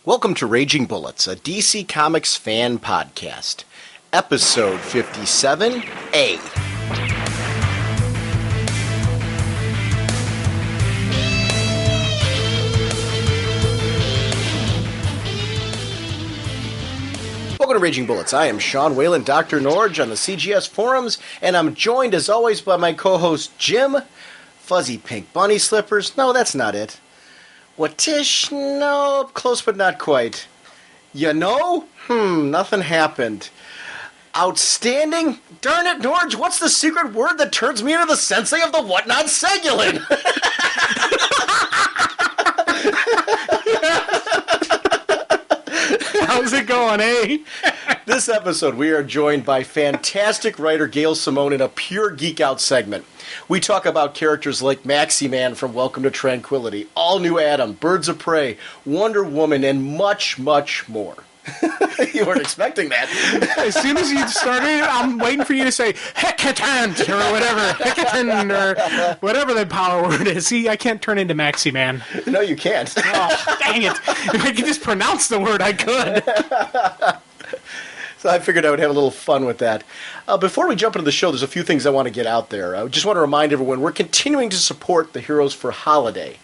Welcome to Raging Bullets, a DC Comics fan podcast. Episode 57A. Welcome to Raging Bullets. I am Sean Whalen, Dr. Norge on the CGS forums, and I'm joined as always by my co-host Jim. Fuzzy pink bunny slippers. No, that's not it. What, Tish? No, close but not quite. You know? Nothing happened. Outstanding? Darn it, Norge, what's the secret word that turns me into the sensei of the whatnot segulin? How's it going, eh? This episode, we are joined by fantastic writer Gail Simone in a pure geek-out segment. We talk about characters like Maxi-Man from Welcome to Tranquility, All New Adam, Birds of Prey, Wonder Woman, and much, much more. You weren't expecting that. As soon as you started, I'm waiting for you to say hecatant or whatever, hecaton or whatever the power word is. See, I can't turn into Maxi-Man. No, you can't. Oh, dang it. If I could just pronounce the word, I could. So I figured I would have a little fun with that. Before we jump into the show, there's a few things I want to get out there. I just want to remind everyone we're continuing to support the Heroes for Holiday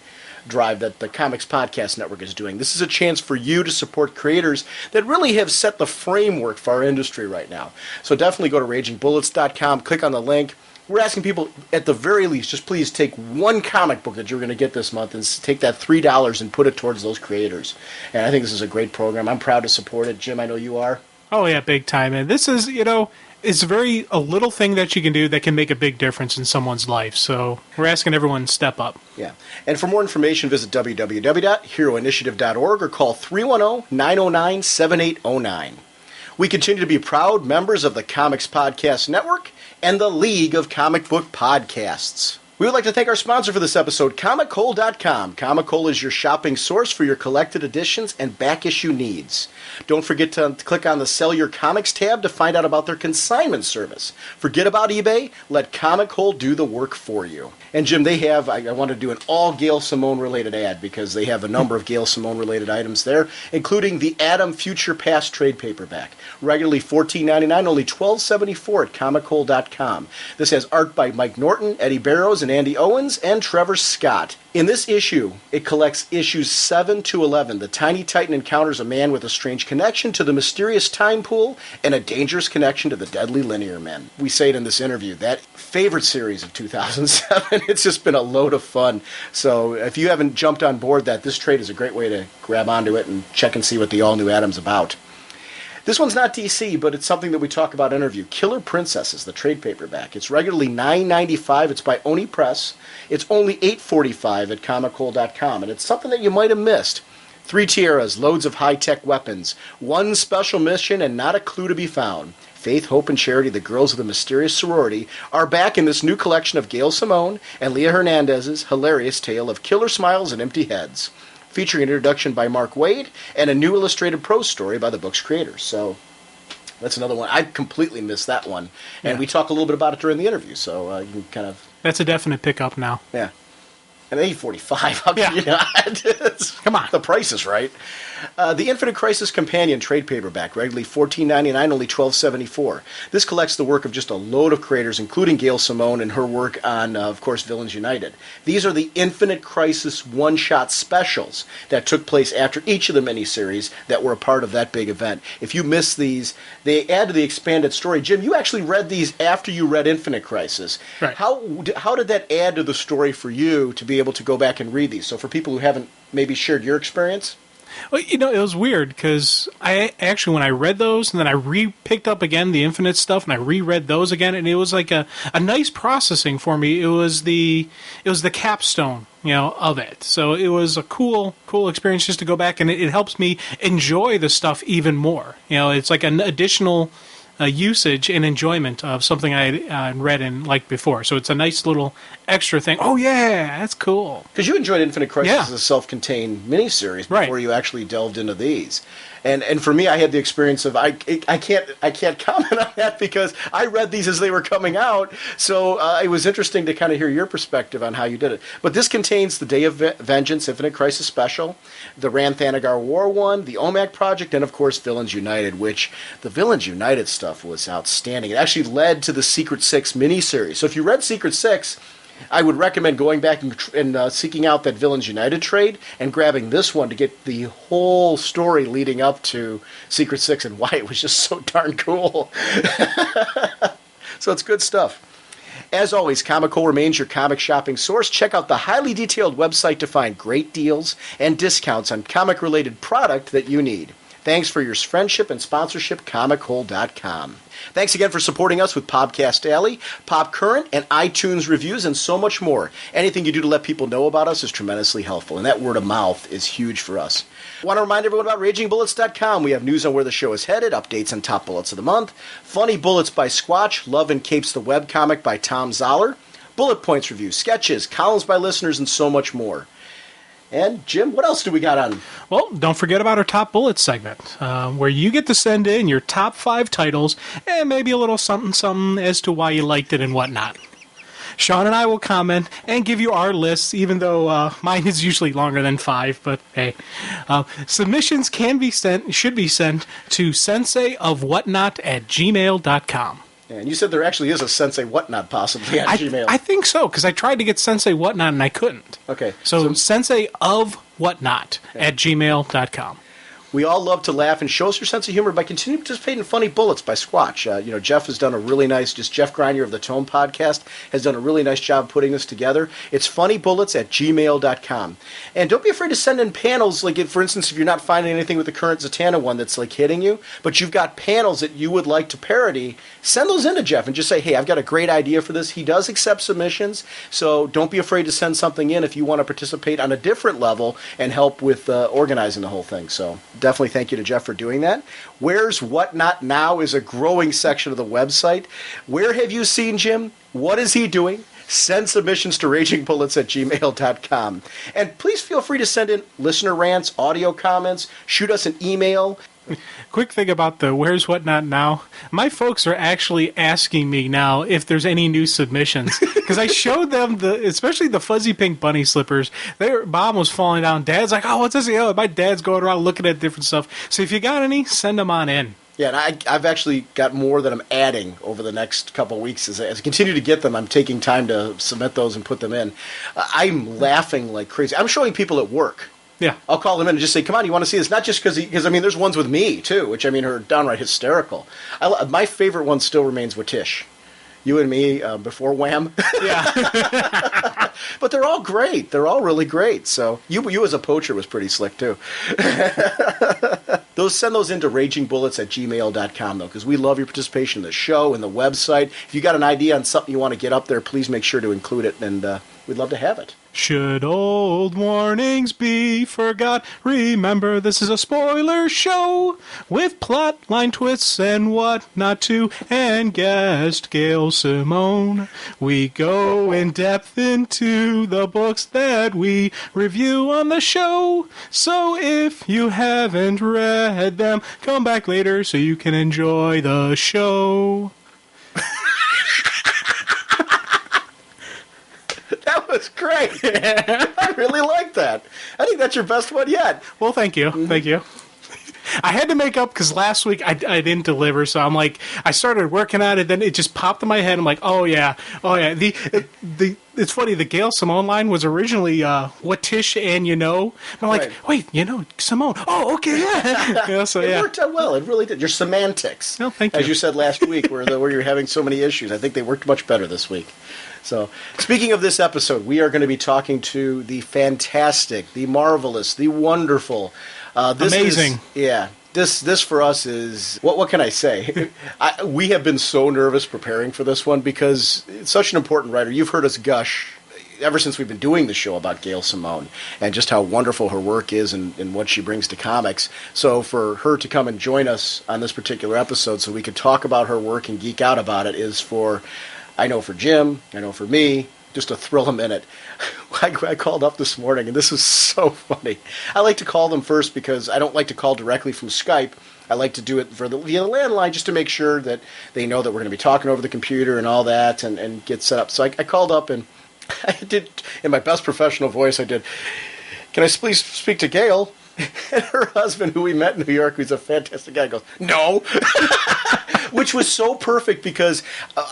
drive that the Comics Podcast Network is doing. This is a chance for you to support creators that really have set the framework for our industry right now. So definitely go to ragingbullets.com, click on the link. We're asking people, at the very least, just please take one comic book that you're going to get this month and take that $3 and put it towards those creators. And I think this is a great program. I'm proud to support it. Jim, I know you are. Oh, yeah, big time. And this is, it's a little thing that you can do that can make a big difference in someone's life. So we're asking everyone to step up. Yeah. And for more information, visit www.heroinitiative.org or call 310-909-7809. We continue to be proud members of the Comics Podcast Network and the League of Comic Book Podcasts. We would like to thank our sponsor for this episode, comichole.com. Comichole is your shopping source for your collected editions and back issue needs. Don't forget to click on the Sell Your Comics tab to find out about their consignment service. Forget about eBay. Let Comichole do the work for you. And Jim, they have, I want to do an all Gail Simone related ad because they have a number of Gail Simone related items there, including the Adam Future Past trade paperback. Regularly $14.99, only $12.74 at comichole.com. This has art by Mike Norton, Eddie Barrows, and Andy Owens, and Trevor Scott. In this issue, it collects issues 7 to 11. The Tiny Titan encounters a man with a strange connection to the mysterious time pool and a dangerous connection to the deadly linear men. We say it in this interview, that favorite series of 2007. It's just been a load of fun. So if you haven't jumped on board that, this trade is a great way to grab onto it and check and see what the All New Adam's about. This one's not DC, but it's something that we talk about in interview. Killer Princesses, the trade paperback. It's regularly $9.95. It's by Oni Press. It's only $8.45 at comichole.com, and it's something that you might have missed. 3 tiaras, loads of high-tech weapons, one special mission, and not a clue to be found. Faith, Hope, and Charity, the girls of the mysterious sorority, are back in this new collection of Gail Simone and Leah Hernandez's hilarious tale of killer smiles and empty heads, featuring an introduction by Mark Waid and a new illustrated prose story by the book's creators. So that's another one. I completely missed that one. And we talk a little bit about it during the interview, so you can kind of... That's a definite pickup now. Yeah. And $8.45, how can you not? Come on. The price is right. The Infinite Crisis Companion trade paperback, regularly $14.99, only $12.74. This collects the work of just a load of creators, including Gail Simone and her work on, of course, Villains United. These are the Infinite Crisis one-shot specials that took place after each of the miniseries that were a part of that big event. If you missed these, they add to the expanded story. Jim, you actually read these after you read Infinite Crisis. Right. How did that add to the story for you to be able to go back and read these? So for people who haven't maybe shared your experience? Well, it was weird because I actually, when I read those and then I picked up again the Infinite stuff and I reread those again, and it was like a nice processing for me. It was the capstone, of it. So it was a cool experience just to go back, and it helps me enjoy the stuff even more. It's like an additional usage and enjoyment of something I read and liked before. So it's a nice little extra thing. Oh, yeah, that's cool. Because you enjoyed Infinite Crisis Yeah. as a self-contained miniseries before Right. you actually delved into these. And for me, I had the experience of I can't comment on that because I read these as they were coming out. So it was interesting to kind of hear your perspective on how you did it. But this contains the Day of Vengeance Infinite Crisis special, the Ranthanagar War one, the OMAC project, and of course Villains United. Which the Villains United stuff was outstanding. It actually led to the Secret Six miniseries. So if you read Secret Six, I would recommend going back and seeking out that Villains United trade and grabbing this one to get the whole story leading up to Secret Six and why it was just so darn cool. So it's good stuff. As always, Comic-Cole remains your comic shopping source. Check out the highly detailed website to find great deals and discounts on comic-related product that you need. Thanks for your friendship and sponsorship, comiccole.com. Thanks again for supporting us with Podcast Alley, Pop Current, and iTunes reviews, and so much more. Anything you do to let people know about us is tremendously helpful, and that word of mouth is huge for us. I want to remind everyone about RagingBullets.com. We have news on where the show is headed, updates on top bullets of the month, Funny Bullets by Squatch, Love and Capes the webcomic by Tom Zoller, bullet points reviews, sketches, columns by listeners, and so much more. And, Jim, what else do we got on? Well, don't forget about our Top Bullets segment, where you get to send in your top 5 titles and maybe a little something as to why you liked it and whatnot. Sean and I will comment and give you our lists, even though mine is usually longer than 5, but hey. Submissions should be sent to senseiofwhatnot@gmail.com. And you said there actually is a Sensei Whatnot possibly on Gmail. I think so, because I tried to get Sensei Whatnot and I couldn't. Okay. So senseiofwhatnot@gmail.com. We all love to laugh and show us your sense of humor by continuing to participate in Funny Bullets by Squatch. Jeff has done a really nice, Jeff Griner of the Tome Podcast has done a really nice job putting this together. It's funnybullets@gmail.com. And don't be afraid to send in panels, like for instance, if you're not finding anything with the current Zatanna one that's like hitting you, but you've got panels that you would like to parody, send those in to Jeff and just say, hey, I've got a great idea for this. He does accept submissions, so don't be afraid to send something in if you want to participate on a different level and help with organizing the whole thing. So definitely thank you to Jeff for doing that. Where's Whatnot Now is a growing section of the website. Where have you seen Jim? What is he doing? Send submissions to ragingbullets@gmail.com. And please feel free to send in listener rants, audio comments, shoot us an email. Quick thing about the Where's Whatnot Now. My folks are actually asking me now if there's any new submissions. Because I showed them, especially the fuzzy pink bunny slippers. Bob was falling down. Dad's like, oh, what's this? Oh, my dad's going around looking at different stuff. So if you got any, send them on in. Yeah, and I've actually got more that I'm adding over the next couple of weeks. As I continue to get them, I'm taking time to submit those and put them in. I'm laughing like crazy. I'm showing people at work. Yeah. I'll call them in and just say, come on, you want to see this? Not just because I mean, there's ones with me, too, which, I mean, are downright hysterical. My favorite one still remains Watish. You and me before Wham. Yeah. But they're all great. They're all really great. So you as a poacher was pretty slick, too. Send those into ragingbullets@gmail.com, though, because we love your participation in the show and the website. If you got an idea on something you want to get up there, please make sure to include it, and we'd love to have it. Should old warnings be forgot? Remember, this is a spoiler show with plot line twists and what not to, and guest Gail Simone. We go in depth into the books that we review on the show. So if you haven't read them, come back later so you can enjoy the show. That was great. I really like that. I think that's your best one yet. Well, thank you. Mm-hmm. Thank you. I had to make up because last week I didn't deliver, so I'm like, I started working on it, then it just popped in my head. I'm like, oh yeah. It's funny, the Gail Simone line was originally what Tish and you know. And I'm like, right. Wait, you know, Simone. Oh, okay, yeah. It worked out well. It really did. Your semantics, thank you. As you said last week, where you're having so many issues. I think they worked much better this week. So, speaking of this episode, we are going to be talking to the fantastic, the marvelous, the wonderful. Amazing. This for us is, what can I say? We have been so nervous preparing for this one because it's such an important writer. You've heard us gush ever since we've been doing the show about Gail Simone and just how wonderful her work is and what she brings to comics. So for her to come and join us on this particular episode so we could talk about her work and geek out about it is I know for Jim, I know for me, just a thrill a minute. I called up this morning, and this was so funny. I like to call them first because I don't like to call directly from Skype. I like to do it via the landline just to make sure that they know that we're going to be talking over the computer and all that and get set up. So I called up, and I did, in my best professional voice, I did, "Can I please speak to Gail?" And her husband, who we met in New York, who's a fantastic guy, goes, "No." Which was so perfect because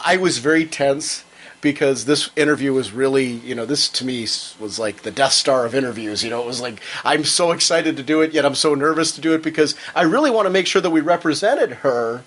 I was very tense. Because this interview was really, this to me was like the Death Star of interviews. It was like, I'm so excited to do it, yet I'm so nervous to do it because I really want to make sure that we represented her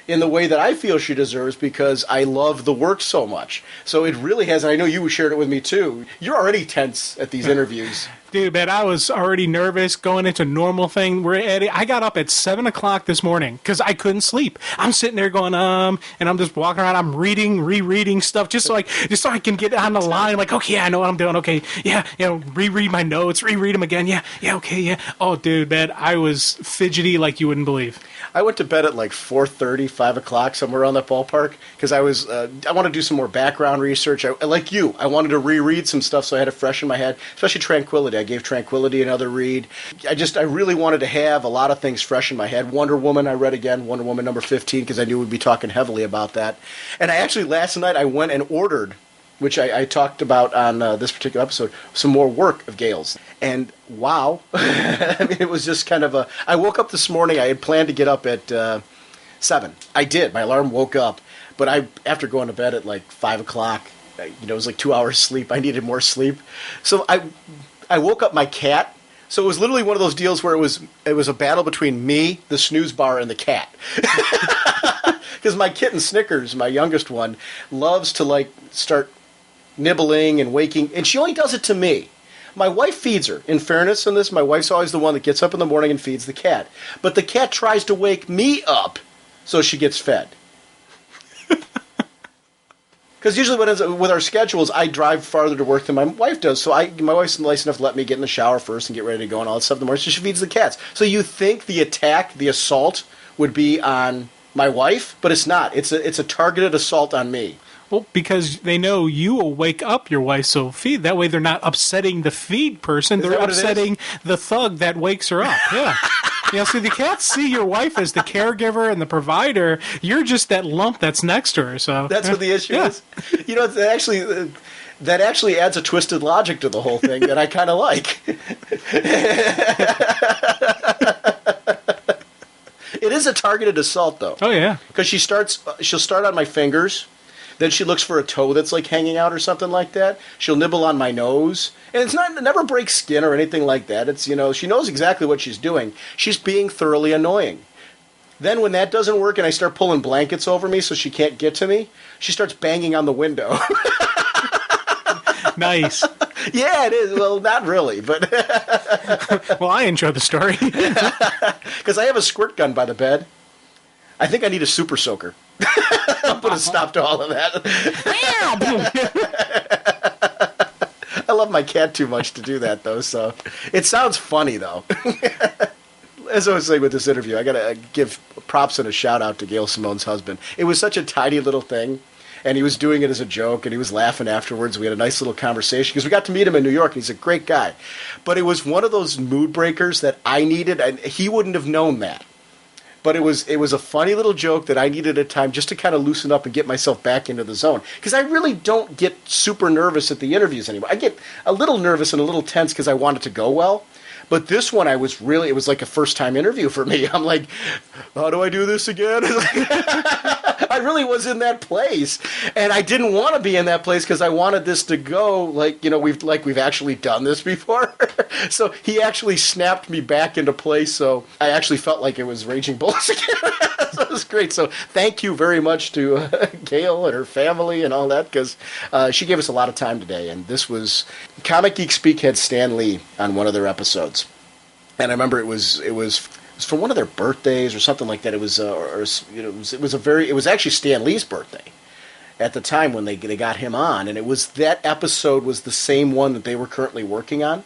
in the way that I feel she deserves because I love the work so much. So it really has, and I know you shared it with me too. You're already tense at these interviews. Dude, man, I was already nervous going into normal thing. I got up at 7 o'clock this morning because I couldn't sleep. I'm sitting there going, and I'm just walking around. I'm rereading stuff just so I can get on the line. Like, okay, I know what I'm doing. Okay, yeah, reread my notes, reread them again. Yeah, okay, yeah. Oh, dude, man, I was fidgety like you wouldn't believe. I went to bed at like 4:30, 5 o'clock, somewhere around that ballpark, because I want to do some more background research. Like you, I wanted to reread some stuff so I had it fresh in my head, especially Tranquility. I gave Tranquility another read. I really wanted to have a lot of things fresh in my head. Wonder Woman, I read again, Wonder Woman number 15, because I knew we'd be talking heavily about that. And I actually, last night, I went and ordered, which I talked about on this particular episode, some more work of Gail's. And wow, I mean, it was just kind of I woke up this morning, I had planned to get up at 7. I did, my alarm woke up, but after going to bed at like 5 o'clock, it was like 2 hours sleep, I needed more sleep. So I woke up my cat. So it was literally one of those deals where it was a battle between me, the snooze bar, and the cat. Because my kitten Snickers, my youngest one, loves to start nibbling and waking, and she only does it to me. My wife feeds her. In fairness on this, my wife's always the one that gets up in the morning and feeds the cat. But the cat tries to wake me up so she gets fed. Because usually with our schedules, I drive farther to work than my wife does. So my wife's nice enough to let me get in the shower first and get ready to go and all that stuff in the morning. So she feeds the cats. So you think the assault would be on my wife, but it's not. It's a targeted assault on me. Well, because they know you will wake up your wife, so feed. That way they're not upsetting the feed person. They're upsetting the thug that wakes her up. Yeah. See, the cats see your wife as the caregiver and the provider. You're just that lump that's next to her. So that's what the issue is. That actually adds a twisted logic to the whole thing that I kind of like. It is a targeted assault, though. Oh, yeah. Because she'll start on my fingers. Then she looks for a toe that's hanging out or something like that. She'll nibble on my nose. And it never breaks skin or anything like that. It's, she knows exactly what she's doing. She's being thoroughly annoying. Then when that doesn't work and I start pulling blankets over me so she can't get to me, she starts banging on the window. Nice. Yeah, it is. Well, not really, but... Well, I enjoy the story. Because I have a squirt gun by the bed. I think I need a super soaker. I'll put a stop to all of that. I love my cat too much to do that, though, so... It sounds funny, though. As I was saying with this interview, I got to give props and a shout-out to Gail Simone's husband. It was such a tiny little thing, and he was doing it as a joke, and he was laughing afterwards. We had a nice little conversation, because we got to meet him in New York, and he's a great guy. But it was one of those mood breakers that I needed, and he wouldn't have known that. But it was a funny little joke that I needed at a time just to kind of loosen up and get myself back into the zone. Because I really don't get super nervous at the interviews anymore. I get a little nervous and a little tense because I want it to go well. But this one, it was like a first-time interview for me. I'm like, how do I do this again? I really was in that place. And I didn't want to be in that place because I wanted this to go we've actually done this before. So he actually snapped me back into place. So I actually felt like it was Raging Bulls again. So it was great. So thank you very much to Gail and her family and all that, because she gave us a lot of time today. And this was Comic Geek Speak had Stan Lee on one of their episodes. And I remember it was for one of their birthdays or something like that. It was it was actually Stan Lee's birthday, at the time when they got him on, and it was that episode was the same one that they were currently working on.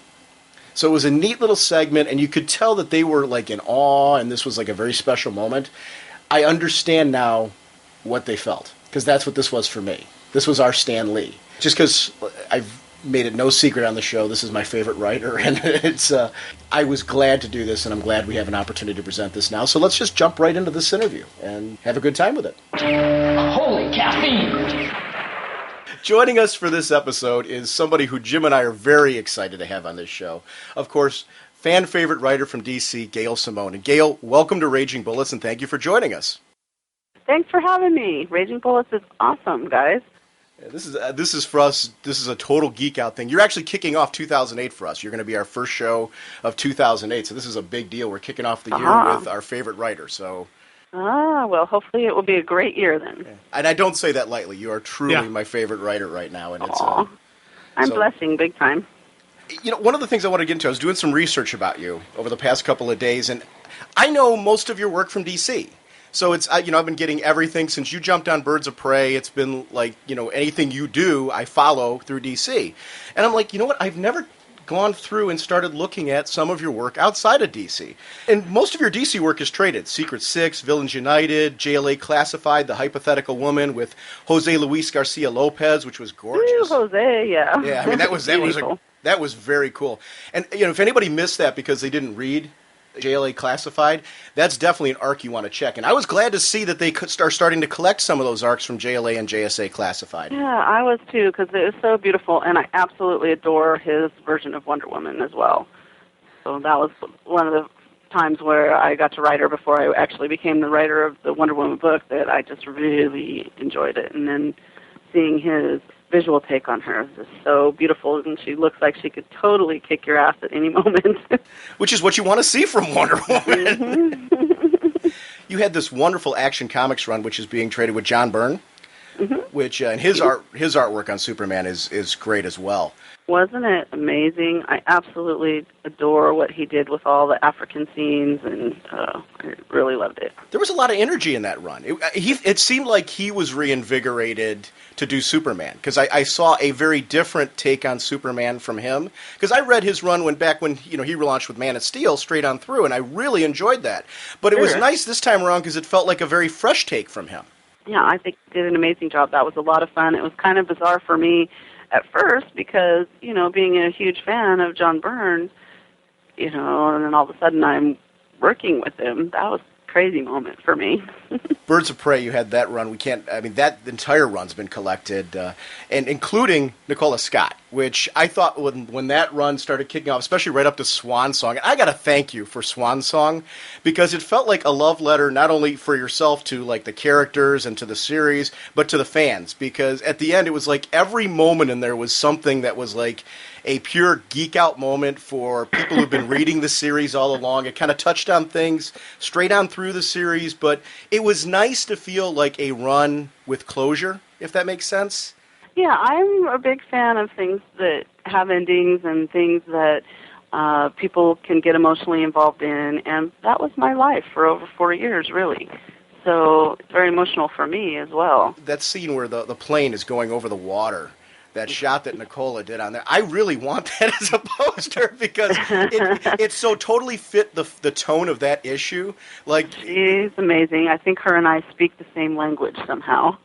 So it was a neat little segment, and you could tell that they were like in awe, and this was like a very special moment. I understand now what they felt, because that's what this was for me. This was our Stan Lee. Just because I've made it no secret on the show, this is my favorite writer, and I was glad to do this, and I'm glad we have an opportunity to present this now. So let's just jump right into this interview and have a good time with it. Holy caffeine! Joining us for this episode is somebody who Jim and I are very excited to have on this show. Of course, fan favorite writer from DC, Gail Simone. And Gail, welcome to Raging Bullets, and thank you for joining us. Thanks for having me. Raging Bullets is awesome, guys. Yeah, this is for us. This is a total geek out thing. You're actually kicking off 2008 for us. You're going to be our first show of 2008, so this is a big deal. We're kicking off the year with our favorite writer. So. Well, hopefully it will be a great year then. Yeah. And I don't say that lightly. You are truly my favorite writer right now, and it's. I'm blessing big time. You know, one of the things I want to get into, I was doing some research about you over the past couple of days, and I know most of your work from DC. So it's, I've been getting everything since you jumped on Birds of Prey. It's been like, anything you do, I follow through DC. And I'm like, you know what? I've never gone through and started looking at some of your work outside of DC. And most of your DC work is traded. Secret Six, Villains United, JLA Classified, The Hypothetical Woman with Jose Luis Garcia Lopez, which was gorgeous. Ooh, Jose, yeah. Yeah, I mean, that was very cool. And, if anybody missed that because they didn't read JLA Classified, that's definitely an arc you want to check. And I was glad to see that they could start starting to collect some of those arcs from JLA and JSA Classified. Yeah, I was too, because it was so beautiful, and I absolutely adore his version of Wonder Woman as well. So that was one of the times where I got to write her before I actually became the writer of the Wonder Woman book, that I just really enjoyed it. And then seeing his visual take on her is just so beautiful, and she looks like she could totally kick your ass at any moment. Which is what you want to see from Wonder Woman. Mm-hmm. You had this wonderful Action Comics run, which is being traded with John Byrne, which and his artwork on Superman is great as well. Wasn't it amazing? I absolutely adore what he did with all the African scenes, and I really loved it. There was a lot of energy in that run. It seemed like he was reinvigorated to do Superman, because I saw a very different take on Superman from him. Because I read his run when he relaunched with Man of Steel straight on through, and I really enjoyed that. But it was nice this time around because it felt like a very fresh take from him. Yeah, I think he did an amazing job. That was a lot of fun. It was kind of bizarre for me at first because, being a huge fan of John Byrne, and then all of a sudden I'm working with him. That was a crazy moment for me. Birds of Prey, you had that run. That entire run's been collected, and including Nicola Scott, which I thought when that run started kicking off, especially right up to Swan Song, and I got to thank you for Swan Song, because it felt like a love letter not only for yourself to like the characters and to the series, but to the fans, because at the end it was like every moment in there was something that was like a pure geek out moment for people who've been reading the series all along. It kind of touched on things straight on through the series, but it was nice to feel like a run with closure, if that makes sense. Yeah, I'm a big fan of things that have endings and things that people can get emotionally involved in, and that was my life for over 4 years, really. So it's very emotional for me as well. That scene where the plane is going over the water, that shot that Nicola did on there, I really want that as a poster because it so totally fit the tone of that issue. Like, she's amazing. I think her and I speak the same language somehow.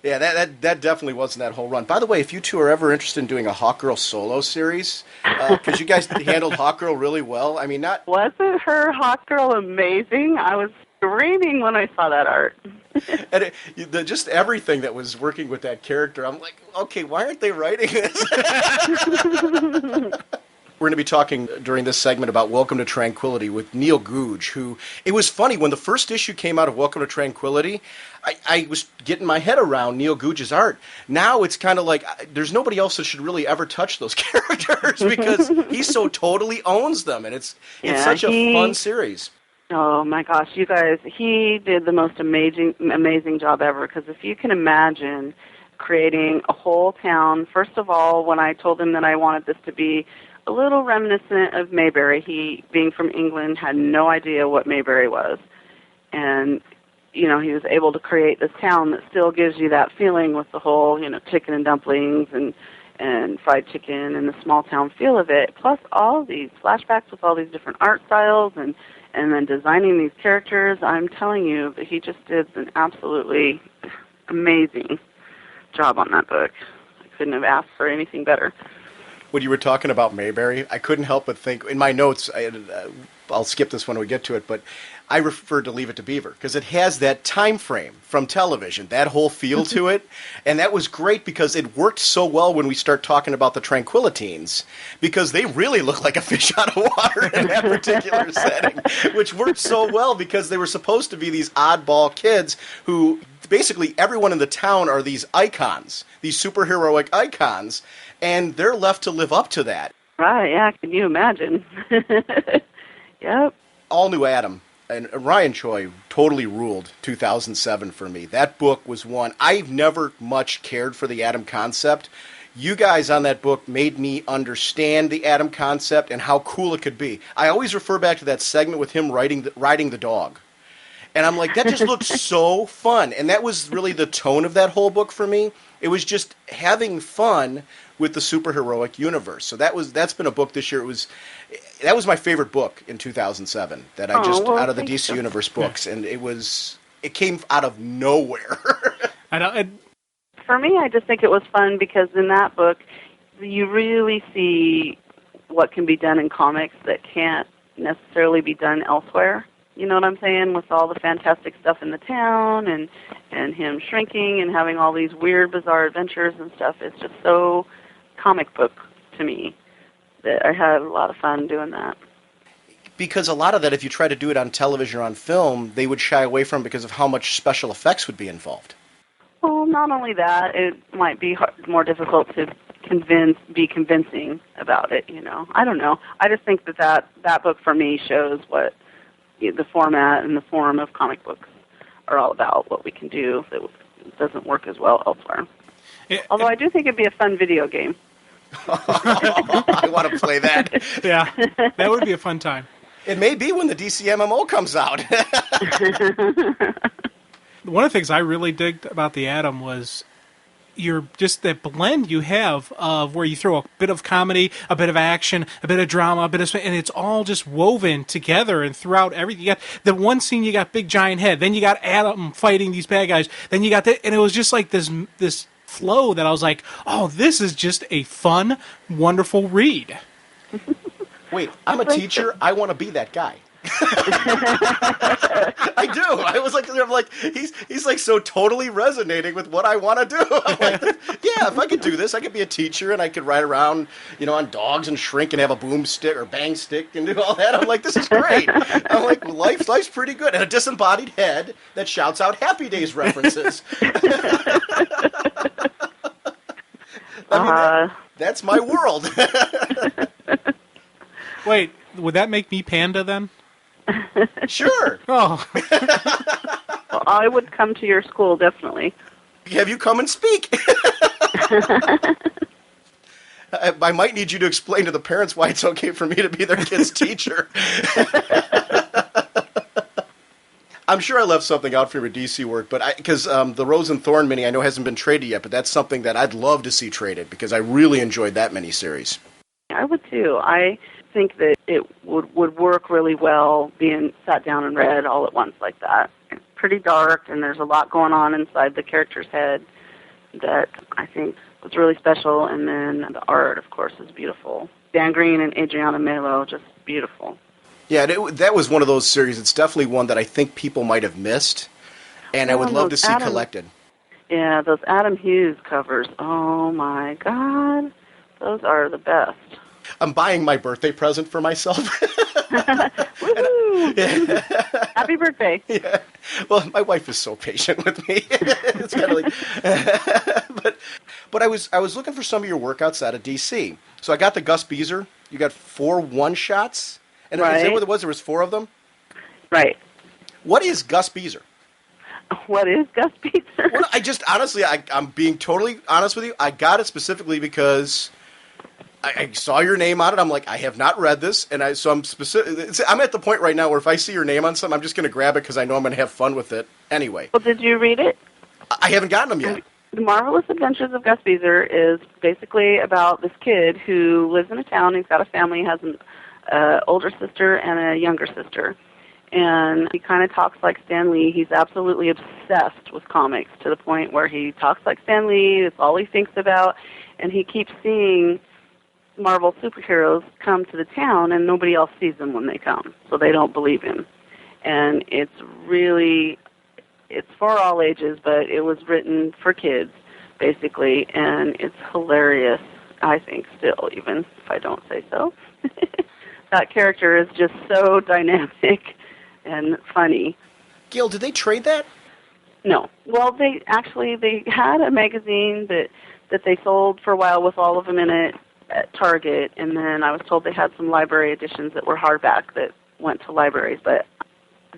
Yeah, that definitely wasn't that whole run. By the way, if you two are ever interested in doing a Hawkgirl solo series, because you guys handled Hawkgirl really well. I mean, wasn't her Hawkgirl amazing? I was screaming when I saw that art. And just everything that was working with that character, I'm like, okay, why aren't they writing this? We're going to be talking during this segment about Welcome to Tranquility with Neil Googe, who, it was funny, when the first issue came out of Welcome to Tranquility, I was getting my head around Neil Googe's art. Now it's kind of like, there's nobody else that should really ever touch those characters because he so totally owns them, and it's such a fun series. Oh my gosh, you guys, he did the most amazing job ever, because if you can imagine creating a whole town, first of all, when I told him that I wanted this to be a little reminiscent of Mayberry, he, being from England, had no idea what Mayberry was. And he was able to create this town that still gives you that feeling with the whole, chicken and dumplings and fried chicken and the small town feel of it, plus all of these flashbacks with all these different art styles and then designing these characters. I'm telling you that he just did an absolutely amazing job on that book. I couldn't have asked for anything better. When you were talking about Mayberry, I couldn't help but think, in my notes, I'll skip this when we get to it, but I referred to Leave It to Beaver because it has that time frame from television, that whole feel to it, and that was great because it worked so well when we start talking about the Tranquilitines, because they really look like a fish out of water in that particular setting, which worked so well because they were supposed to be these oddball kids who basically everyone in the town are these icons, these superheroic icons, and they're left to live up to that. Right, yeah, can you imagine? Yep. All New Adam. And Ryan Choi totally ruled 2007 for me. That book was one. I've never much cared for the Atom concept. You guys on that book made me understand the Atom concept and how cool it could be. I always refer back to that segment with him riding the dog. And I'm like, that just looked so fun. And that was really the tone of that whole book for me. It was just having fun with the superheroic universe. So that's been a book this year. That was my favorite book in 2007 that I out of the DC Universe books, and it came out of nowhere. I know. For me, I just think it was fun because in that book, you really see what can be done in comics that can't necessarily be done elsewhere. You know what I'm saying? With all the fantastic stuff in the town and him shrinking and having all these weird, bizarre adventures and stuff. It's just so comic book to me that I had a lot of fun doing that. Because a lot of that, if you try to do it on television or on film, they would shy away from because of how much special effects would be involved. Well, not only that, it might be more difficult to be convincing about it, I don't know. I just think that book for me shows what the format and the form of comic books are all about, what we can do that doesn't work as well elsewhere. Although I do think it'd be a fun video game. I want to play that. Yeah, that would be a fun time. It may be when the DC MMO comes out. One of the things I really digged about the Atom was just that blend you have of where you throw a bit of comedy, a bit of action, a bit of drama, and it's all just woven together and throughout everything. You got the one scene, you got Big Giant Head, then you got Atom fighting these bad guys, then you got and it was just like this flow that I was like, oh, this is just a fun, wonderful read. Wait, I'm a teacher. I want to be that guy. I do. I was like, he's like so totally resonating with what I want to do. I'm like, yeah, if I could do this, I could be a teacher and I could ride around, on dogs and shrink and have a boomstick or bang stick and do all that. I'm like, this is great. I'm like, life's pretty good. And a disembodied head that shouts out Happy Days references. That's my world. Wait, would that make me Panda then? Sure. Oh. Well, I would come to your school, definitely. Have you come and speak? I might need you to explain to the parents why it's okay for me to be their kid's teacher. I'm sure I left something out for your DC work, but because the Rose and Thorn mini I know hasn't been traded yet, but that's something that I'd love to see traded because I really enjoyed that miniseries. I would too. I think that it would work really well being sat down and read all at once like that. It's pretty dark, and there's a lot going on inside the character's head that I think was really special. And then the art, of course, is beautiful. Dan Green and Adriana Melo, just beautiful. Yeah, that was one of those series. It's definitely one that I think people might have missed, and I would love to see collected. Yeah, those Adam Hughes covers. Oh, my God. Those are the best. I'm buying my birthday present for myself. Woohoo! Yeah. Happy birthday. Yeah. Well, my wife is so patient with me. It's kind of like, but I was looking for some of your work outside of DC. So I got the Gus Beezer. You got 4 one-shots. And right. Is that what it was? There was 4 of them? Right. What is Gus Beezer? What is Gus Beezer? Well, honestly, I'm being totally honest with you. I got it specifically because I saw your name on it. I'm like, I have not read this, and I'm at the point right now where if I see your name on something, I'm just going to grab it because I know I'm going to have fun with it anyway. Well, did you read it? I haven't gotten them yet. The Marvelous Adventures of Gus Beezer is basically about this kid who lives in a town. He's got a family, has an older sister and a younger sister. And he kind of talks like Stan Lee. He's absolutely obsessed with comics to the point where he talks like Stan Lee. It's all he thinks about. And he keeps seeing Marvel superheroes come to the town, and nobody else sees them when they come. So they don't believe him. And it's for all ages, but it was written for kids, basically. And it's hilarious, I think, still, even if I don't say so. That character is just so dynamic and funny. Gail, did they trade that? No. Well, they had a magazine that they sold for a while with all of them in it at Target, and then I was told they had some library editions that were hardback that went to libraries, but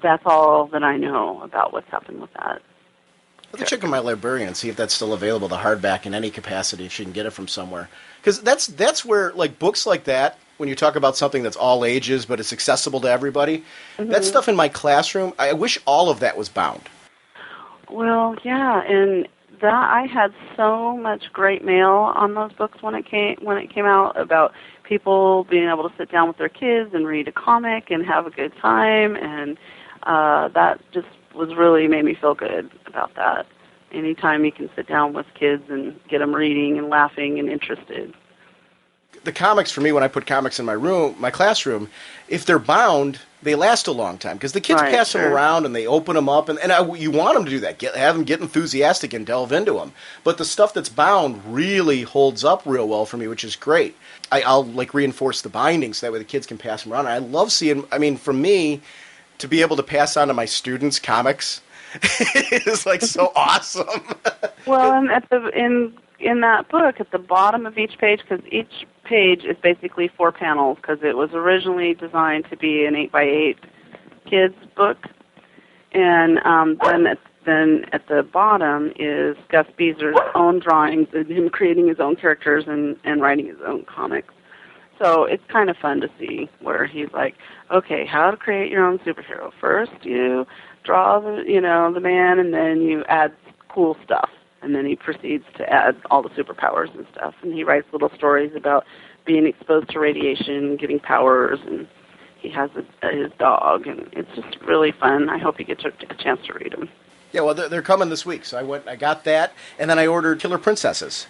that's all that I know about what's happened with that. I'll have to check on my librarian and see if that's still available, the hardback in any capacity, if she can get it from somewhere. Because that's where, like, books like that, when you talk about something that's all ages but it's accessible to everybody, that stuff in my classroom, I wish all of that was bound. Well, yeah, and that I had so much great mail on those books when it came out about people being able to sit down with their kids and read a comic and have a good time, and that just was really made me feel good about that. Anytime you can sit down with kids and get them reading and laughing and interested. The comics, for me, when I put comics in my classroom, if they're bound, they last a long time because the kids pass them around and they open them up, and you want them to do that. Have them get enthusiastic and delve into them. But the stuff that's bound really holds up real well for me, which is great. I'll like reinforce the bindings so that way the kids can pass them around. And I love seeing. I mean, for me, to be able to pass on to my students comics is like so awesome. Well, and in that book, at the bottom of each page, because each page is basically 4 panels, because it was originally designed to be an 8x8 kids book, and then at the bottom is Gus Beezer's own drawings and him creating his own characters and writing his own comics. So it's kind of fun to see where he's like, okay, how to create your own superhero. First you draw the man, and then you add cool stuff. And then he proceeds to add all the superpowers and stuff. And he writes little stories about being exposed to radiation, getting powers, and he has his dog. And it's just really fun. I hope you get a chance to read them. Yeah, well, they're coming this week. So I got that, and then I ordered Killer Princesses.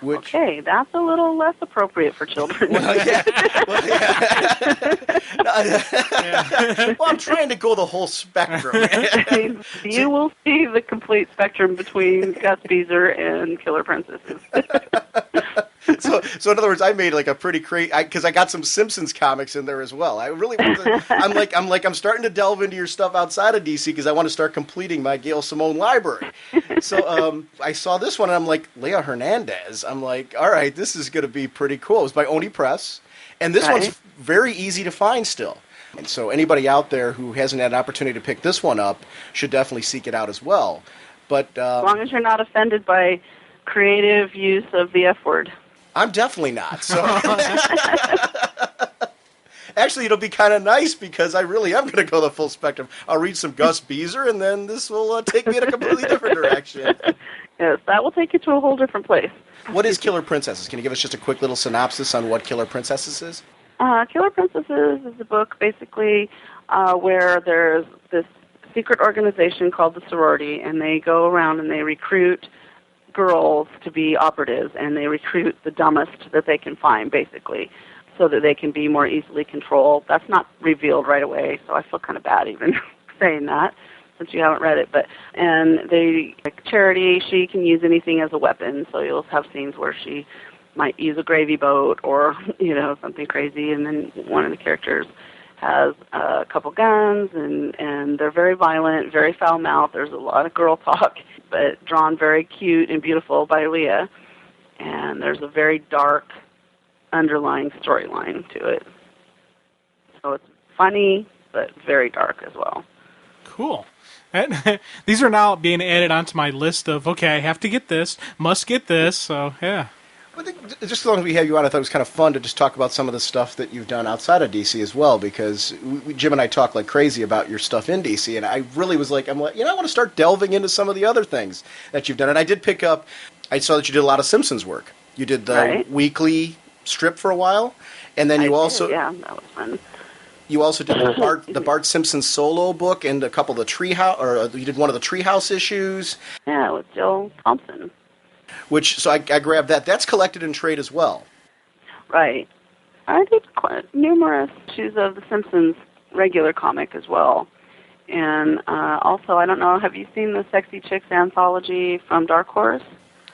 Okay, that's a little less appropriate for children. Well, yeah. Well, I'm trying to go the whole spectrum. You will see the complete spectrum between Gus Beezer and Killer Princesses. So in other words, I made like a pretty crazy, because I got some Simpsons comics in there as well. I really want to, I'm starting to delve into your stuff outside of DC because I want to start completing my Gail Simone library. So I saw this one and I'm like, Leah Hernandez. I'm like, all right, this is going to be pretty cool. It was by Oni Press, and this one's very easy to find still. And so anybody out there who hasn't had an opportunity to pick this one up should definitely seek it out as well. But as long as you're not offended by creative use of the F word. I'm definitely not. So actually, it'll be kind of nice because I really am going to go the full spectrum. I'll read some Gus Beezer, and then this will take me in a completely different direction. Yes, that will take you to a whole different place. What is Killer Princesses? Can you give us just a quick little synopsis on what Killer Princesses is? Killer Princesses is a book basically where there's this secret organization called the Sorority, and they go around and they recruit girls to be operatives, and they recruit the dumbest that they can find, basically, so that they can be more easily controlled. That's not revealed right away, so I feel kind of bad even saying that, since you haven't read it. And like Charity, she can use anything as a weapon, so you'll have scenes where she might use a gravy boat or, something crazy, and then one of the characters has a couple guns, and they're very violent, very foul-mouthed. There's a lot of girl talk, but drawn very cute and beautiful by Leah. And there's a very dark underlying storyline to it. So it's funny, but very dark as well. Cool. These are now being added onto my list of, okay, I have to get this, must get this, so yeah. But just as long as we have you on, I thought it was kind of fun to just talk about some of the stuff that you've done outside of DC as well, because Jim and I talk like crazy about your stuff in DC, and I really was like, I want to start delving into some of the other things that you've done. And I did pick up, I saw that you did a lot of Simpsons work. You did the weekly strip for a while, and then you also... Yeah, that was fun. You also did the Bart Simpson solo book and a couple of the Treehouse, or you did one of the Treehouse issues. Yeah, with Jill Thompson. So I grabbed that. That's collected in trade as well. Right. I did numerous issues of The Simpsons regular comic as well. And also, I don't know, have you seen the Sexy Chicks anthology from Dark Horse?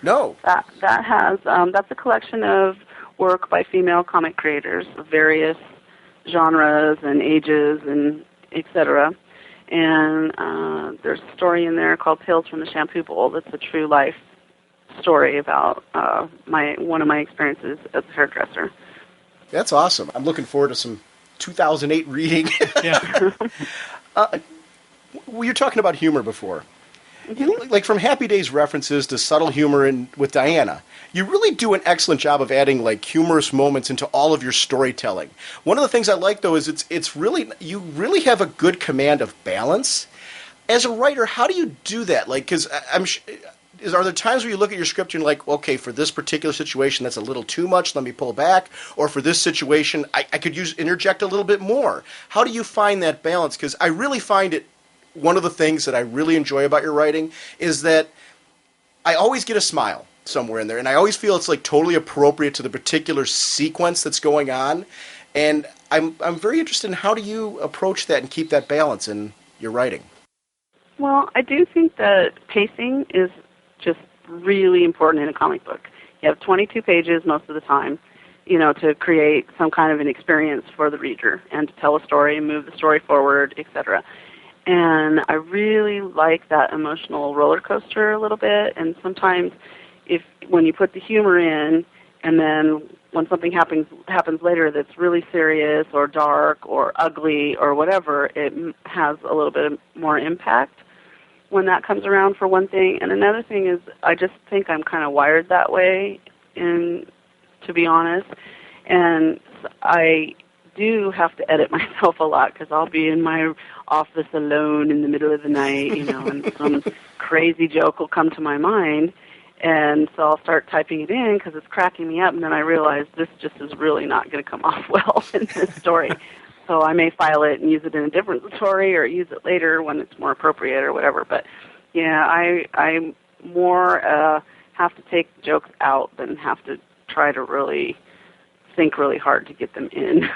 No. That has, that's a collection of work by female comic creators of various genres and ages and etc. And there's a story in there called Tales from the Shampoo Bowl that's a true life story about one of my experiences as a hairdresser. That's awesome. I'm looking forward to some 2008 reading. Yeah. We were talking about humor before. Mm-hmm. Like from Happy Days references to subtle humor with Diana, you really do an excellent job of adding like humorous moments into all of your storytelling. One of the things I like though is it's really, you really have a good command of balance. As a writer, how do you do that? Like, because are there times where you look at your script and you're like, okay, for this particular situation, that's a little too much, let me pull back. Or for this situation, I could interject a little bit more. How do you find that balance? Because I really find it, one of the things that I really enjoy about your writing is that I always get a smile somewhere in there. And I always feel it's like totally appropriate to the particular sequence that's going on. And I'm very interested in how do you approach that and keep that balance in your writing? Well, I do think that pacing is just really important in a comic book. You have 22 pages most of the time, to create some kind of an experience for the reader and to tell a story and move the story forward, etc. And I really like that emotional roller coaster a little bit. And sometimes when you put the humor in and then when something happens later that's really serious or dark or ugly or whatever, it has a little bit more impact when that comes around, for one thing. And another thing is I just think I'm kind of wired that way, to be honest. And I do have to edit myself a lot because I'll be in my office alone in the middle of the night, and some crazy joke will come to my mind. And so I'll start typing it in because it's cracking me up, and then I realize this just is really not going to come off well in this story. So I may file it and use it in a different story or use it later when it's more appropriate or whatever. But, yeah, I more have to take jokes out than have to try to really think really hard to get them in.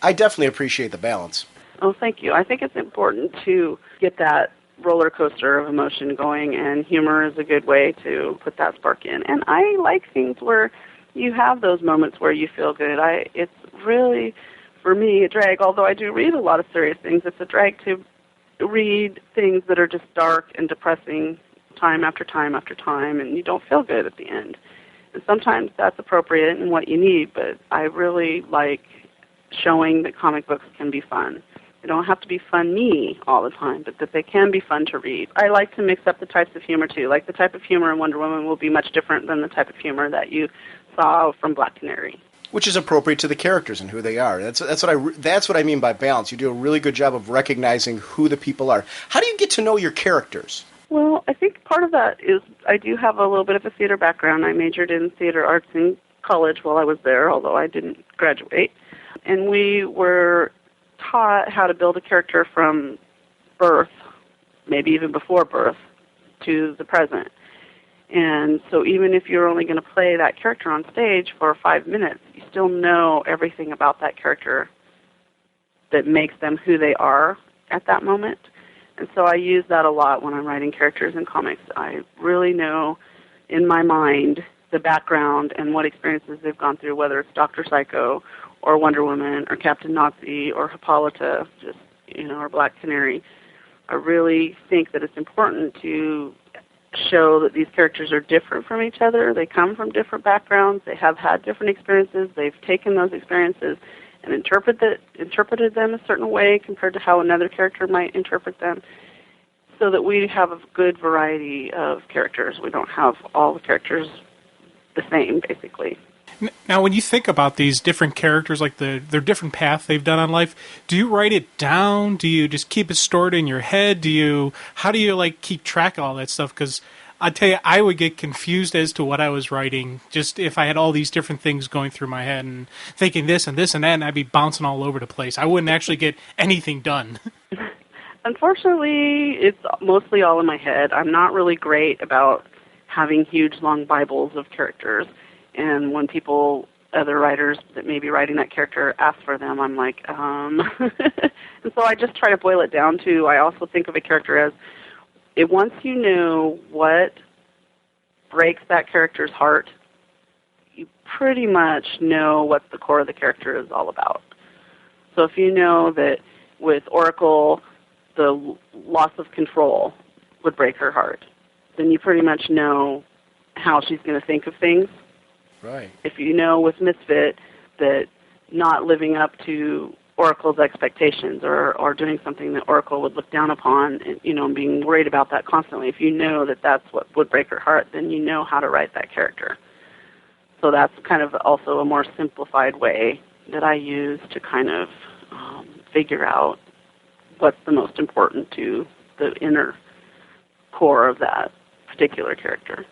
I definitely appreciate the balance. Oh, thank you. I think it's important to get that roller coaster of emotion going, and humor is a good way to put that spark in. And I like things where you have those moments where you feel good. It's really, for me, a drag, although I do read a lot of serious things, it's a drag to read things that are just dark and depressing time after time after time, and you don't feel good at the end. And sometimes that's appropriate and what you need, but I really like showing that comic books can be fun. They don't have to be funny all the time, but that they can be fun to read. I like to mix up the types of humor, too. Like the type of humor in Wonder Woman will be much different than the type of humor that you saw from Black Canary. Which is appropriate to the characters and who they are. That's what I mean by balance. You do a really good job of recognizing who the people are. How do you get to know your characters? Well, I think part of that is I do have a little bit of a theater background. I majored in theater arts in college while I was there, although I didn't graduate. And we were taught how to build a character from birth, maybe even before birth, to the present. And so even if you're only going to play that character on stage for 5 minutes, you still know everything about that character that makes them who they are at that moment. And so I use that a lot when I'm writing characters in comics. I really know in my mind the background and what experiences they've gone through, whether it's Dr. Psycho or Wonder Woman or Captain Nazi or Hippolyta, or Black Canary. I really think that it's important to show that these characters are different from each other. They come from different backgrounds. They have had different experiences. They've taken those experiences and interpreted them a certain way compared to how another character might interpret them, so that we have a good variety of characters. We don't have all the characters the same, basically. Now, when you think about these different characters, like their different path they've done on life, do you write it down? Do you just keep it stored in your head? How do you like keep track of all that stuff? Because I tell you, I would get confused as to what I was writing just if I had all these different things going through my head and thinking this and this and that, and I'd be bouncing all over the place. I wouldn't actually get anything done. Unfortunately, it's mostly all in my head. I'm not really great about having huge, long Bibles of characters. And when other writers that may be writing that character ask for them, I'm like, And so I just try to boil it down to, I also think of a character as, once you know what breaks that character's heart, you pretty much know what the core of the character is all about. So if you know that with Oracle, the loss of control would break her heart, then you pretty much know how she's going to think of things. Right. If you know with Misfit that not living up to Oracle's expectations or doing something that Oracle would look down upon, and being worried about that constantly, if you know that that's what would break her heart, then you know how to write that character. So that's kind of also a more simplified way that I use to kind of figure out what's the most important to the inner core of that particular character.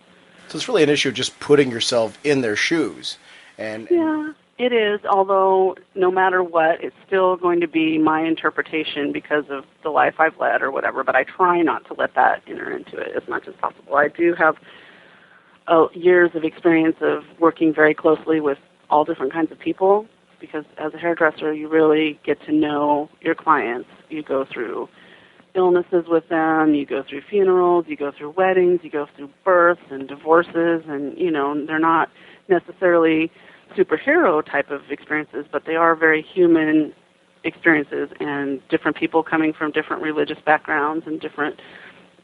So it's really an issue of just putting yourself in their shoes. Yeah, it is, although no matter what, it's still going to be my interpretation because of the life I've led or whatever, but I try not to let that enter into it as much as possible. I do have years of experience of working very closely with all different kinds of people, because as a hairdresser, you really get to know your clients. You go through illnesses with them, you go through funerals, you go through weddings, you go through births and divorces, and, they're not necessarily superhero type of experiences, but they are very human experiences, and different people coming from different religious backgrounds and different,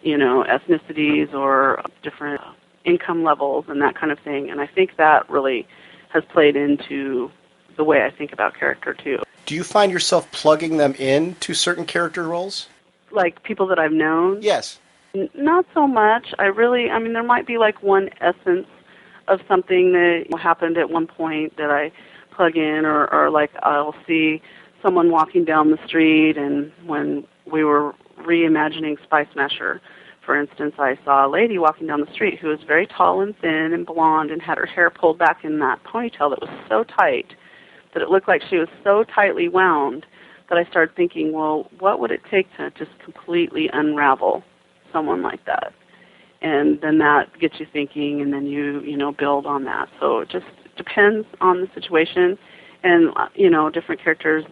ethnicities or different income levels and that kind of thing. And I think that really has played into the way I think about character, too. Do you find yourself plugging them into certain character roles? Like people that I've known? Yes. Not so much. There might be like one essence of something that happened at one point that I plug in, or like I'll see someone walking down the street, and when we were reimagining Spice Masher, for instance, I saw a lady walking down the street who was very tall and thin and blonde and had her hair pulled back in that ponytail that was so tight that it looked like she was so tightly wound that I started thinking, well, what would it take to just completely unravel someone like that? And then that gets you thinking, and then you build on that. So it just depends on the situation, and different characters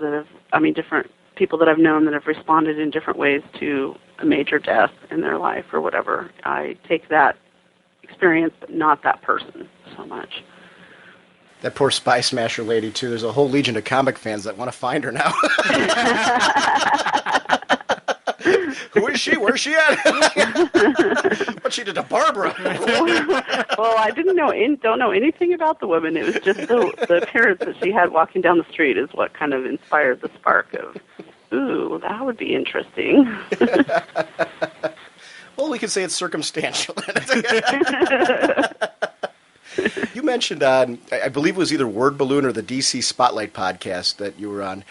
different people that I've known that have responded in different ways to a major death in their life or whatever. I take that experience, but not that person so much. That poor Spy Smasher lady, too. There's a whole legion of comic fans that want to find her now. Who is she? Where's she at? What she did to Barbara? Well, I don't know anything about the woman. It was just the appearance that she had walking down the street is what kind of inspired the spark of, ooh, that would be interesting. Well, we could say it's circumstantial. You mentioned on, I believe it was either Word Balloon or the DC Spotlight podcast that you were on,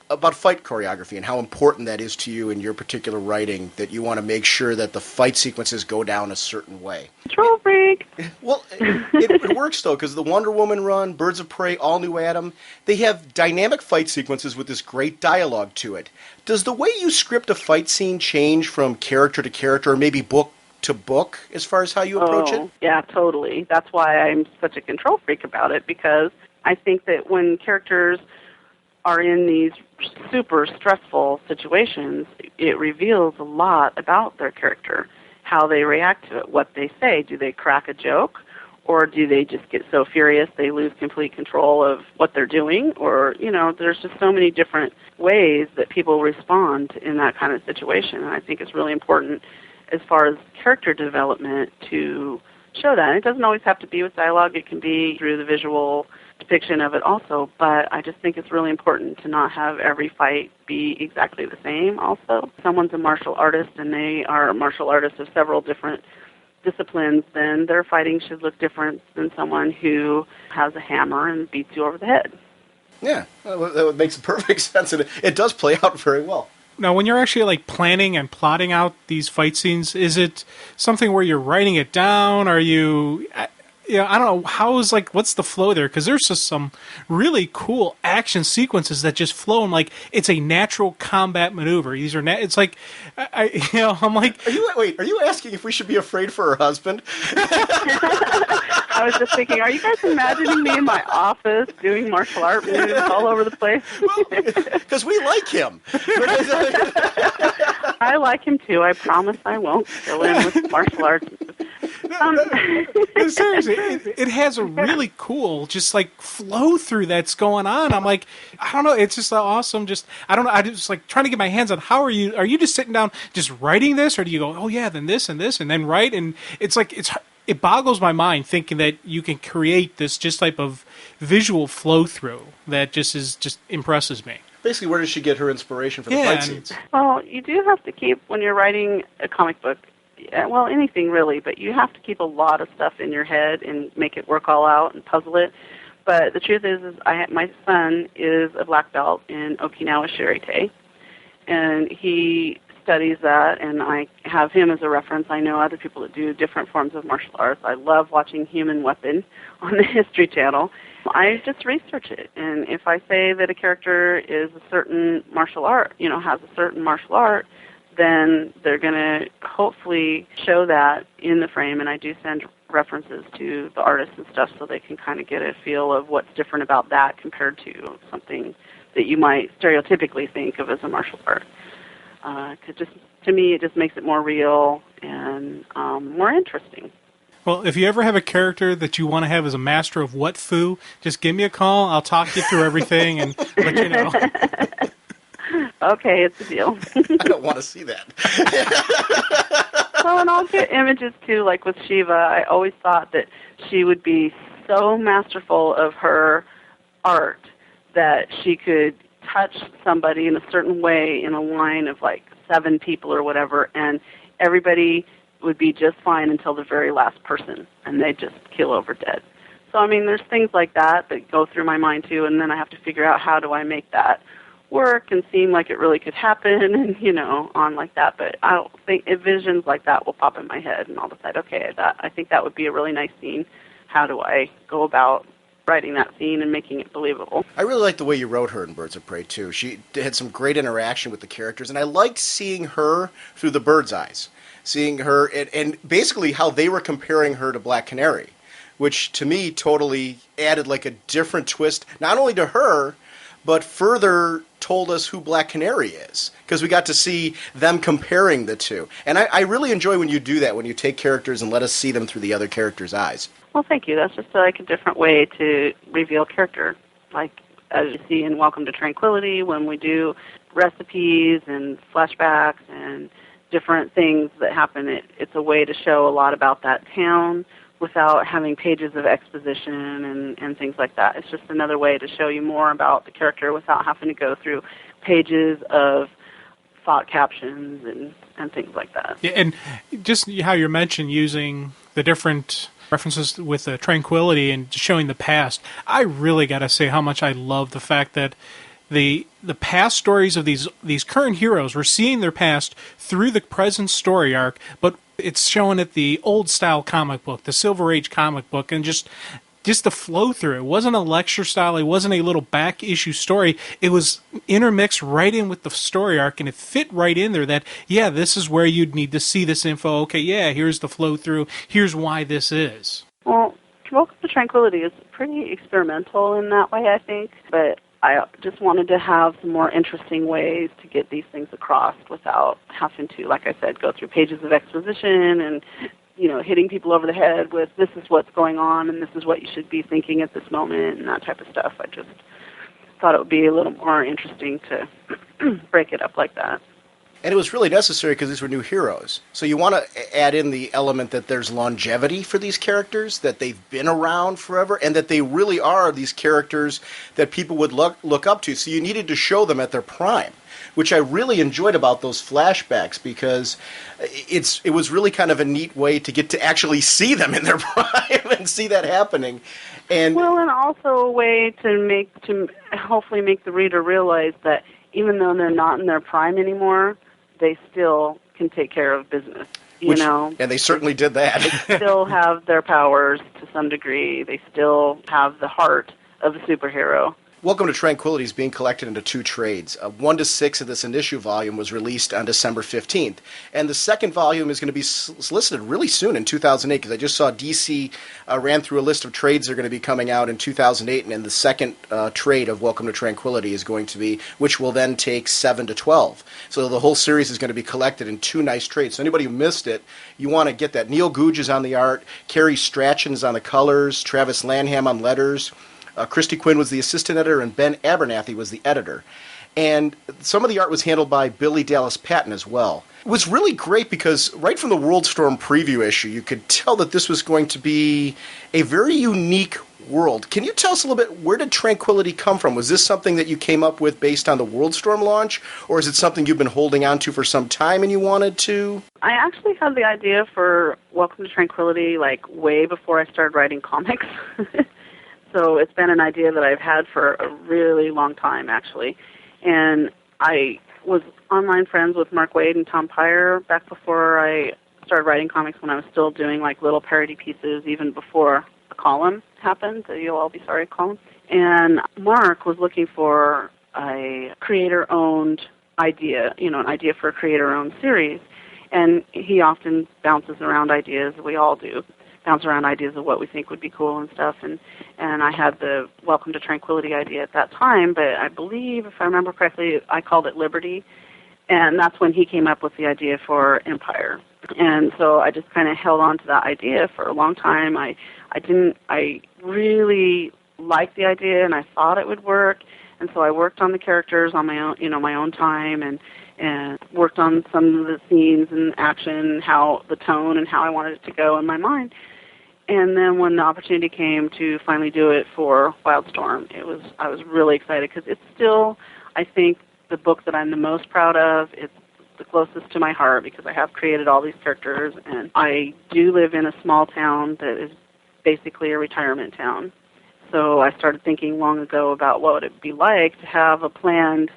about fight choreography and how important that is to you in your particular writing, that you want to make sure that the fight sequences go down a certain way. Control freak! Well, it works, though, because the Wonder Woman run, Birds of Prey, All New Adam, they have dynamic fight sequences with this great dialogue to it. Does the way you script a fight scene change from character to character, or maybe book to book, as far as how you approach it? Yeah, totally. That's why I'm such a control freak about it, because I think that when characters are in these super stressful situations, it reveals a lot about their character, how they react to it, what they say. Do they crack a joke, or do they just get so furious they lose complete control of what they're doing? Or, there's just so many different ways that people respond in that kind of situation, and I think it's really important as far as character development to show that. And it doesn't always have to be with dialogue. It can be through the visual depiction of it also, but I just think it's really important to not have every fight be exactly the same also. Someone's a martial artist, and they are a martial artist of several different disciplines, then their fighting should look different than someone who has a hammer and beats you over the head. Yeah, that makes perfect sense, and it does play out very well. Now, when you're actually like planning and plotting out these fight scenes, is it something where you're writing it down? Are you, I don't know, what's the flow there? Because there's just some really cool action sequences that just flow, and like it's a natural combat maneuver. These are, it's like, I'm like, are you asking if we should be afraid for her husband? I was just thinking, are you guys imagining me in my office doing martial art moves all over the place? Because we like him. I like him too. I promise I won't go in with martial arts. Seriously, it has a really cool, just like flow through that's going on. I'm like, I don't know, it's just awesome. Just I don't know, I just like trying to get my hands on. How are you? Are you just sitting down, just writing this, or do you go, oh yeah, then this and this, and then write? And it's like it boggles my mind thinking that you can create this just type of visual flow through that just impresses me. Basically, where does she get her inspiration for the fight scenes? Well, you do have to keep, when you're writing a comic book, well, anything really, but you have to keep a lot of stuff in your head and make it work all out and puzzle it. But the truth is my son is a black belt in Okinawa Shirite, and he studies that, and I have him as a reference. I know other people that do different forms of martial arts. I love watching Human Weapon on the History Channel. I just research it, and if I say that a character is a certain martial art, has a certain martial art, then they're going to hopefully show that in the frame, and I do send references to the artists and stuff so they can kind of get a feel of what's different about that compared to something that you might stereotypically think of as a martial art. 'Cause just to me, it just makes it more real and more interesting. Well, if you ever have a character that you want to have as a master of what fu, just give me a call. I'll talk you through everything and let you know. Okay, it's a deal. I don't want to see that. Well, and I'll get images too, like with Shiva. I always thought that she would be so masterful of her art that she could touch somebody in a certain way in a line of like 7 people or whatever, and everybody would be just fine until the very last person, and they'd just keel over dead. So, I mean, there's things like that go through my mind too, and then I have to figure out how do I make that work and seem like it really could happen and, on like that. But I don't think visions like that will pop in my head, and I'll decide, okay, I think that would be a really nice scene. How do I go about writing that scene and making it believable? I really like the way you wrote her in Birds of Prey, too. She had some great interaction with the characters, and I liked seeing her through the bird's eyes, seeing her and basically how they were comparing her to Black Canary, which to me totally added like a different twist, not only to her, but further told us who Black Canary is, because we got to see them comparing the two. And I really enjoy when you do that, when you take characters and let us see them through the other character's eyes. Well, thank you. That's just like a different way to reveal character. Like, as you see in Welcome to Tranquility, when we do recipes and flashbacks and different things that happen, it's a way to show a lot about that town without having pages of exposition and things like that. It's just another way to show you more about the character without having to go through pages of thought captions and things like that. Yeah, and just how you mentioned using the different references with Tranquility and showing the past, I really got to say how much I love the fact that the past stories of these current heroes, we're seeing their past through the present story arc, but it's showing it the old style comic book, the Silver Age comic book, and just the flow through it. It wasn't a lecture style, it wasn't a little back issue story, it was intermixed right in with the story arc, and it fit right in there that, yeah, this is where you'd need to see this info, okay, yeah, here's the flow through, here's why this is. Well, Welcome to Tranquility is pretty experimental in that way, I think, but I just wanted to have some more interesting ways to get these things across without having to, like I said, go through pages of exposition and, hitting people over the head with this is what's going on and this is what you should be thinking at this moment and that type of stuff. I just thought it would be a little more interesting to break it up like that. And it was really necessary because these were new heroes. So you want to add in the element that there's longevity for these characters, that they've been around forever, and that they really are these characters that people would look up to. So you needed to show them at their prime, which I really enjoyed about those flashbacks, because it was really kind of a neat way to get to actually see them in their prime and see that happening. And also a way to hopefully make the reader realize that even though they're not in their prime anymore, they still can take care of business. And they certainly did that. They still have their powers to some degree. They still have the heart of a superhero. Welcome to Tranquility is being collected into 2 trades. 1 to 6 of this initial volume was released on December 15th. And the second volume is going to be solicited really soon in 2008, because I just saw DC ran through a list of trades that are going to be coming out in 2008, and the second trade of Welcome to Tranquility is going to be, which will then take 7 to 12. So the whole series is going to be collected in 2 nice trades. So anybody who missed it, you want to get that. Neil Googe is on the art, Carrie Strachan is on the colors, Travis Lanham on letters. Christy Quinn was the assistant editor, and Ben Abernathy was the editor. And some of the art was handled by Billy Dallas Patton as well. It was really great because right from the Worldstorm preview issue, you could tell that this was going to be a very unique world. Can you tell us a little bit, where did Tranquility come from? Was this something that you came up with based on the Worldstorm launch, or is it something you've been holding on to for some time and you wanted to? I actually had the idea for Welcome to Tranquility way before I started writing comics. So it's been an idea that I've had for a really long time, actually. And I was online friends with Mark Waid and Tom Peyer back before I started writing comics, when I was still doing little parody pieces, even before the column happened, the You'll All Be Sorry column. And Mark was looking for a creator-owned idea, an idea for a creator-owned series. And he often bounces around ideas, we all do. Bounce around ideas of what we think would be cool and stuff, and I had the Welcome to Tranquility idea at that time, but I believe, if I remember correctly, I called it Liberty, and that's when he came up with the idea for Empire. And so I just kind of held on to that idea for a long time. I really liked the idea, and I thought it would work, and so I worked on the characters on my own, my own time, and worked on some of the scenes and action, how the tone and how I wanted it to go in my mind. And then when the opportunity came to finally do it for Wildstorm, I was really excited, because it's still, I think, the book that I'm the most proud of. It's the closest to my heart because I have created all these characters, and I do live in a small town that is basically a retirement town. So I started thinking long ago about what would it be like to have a planned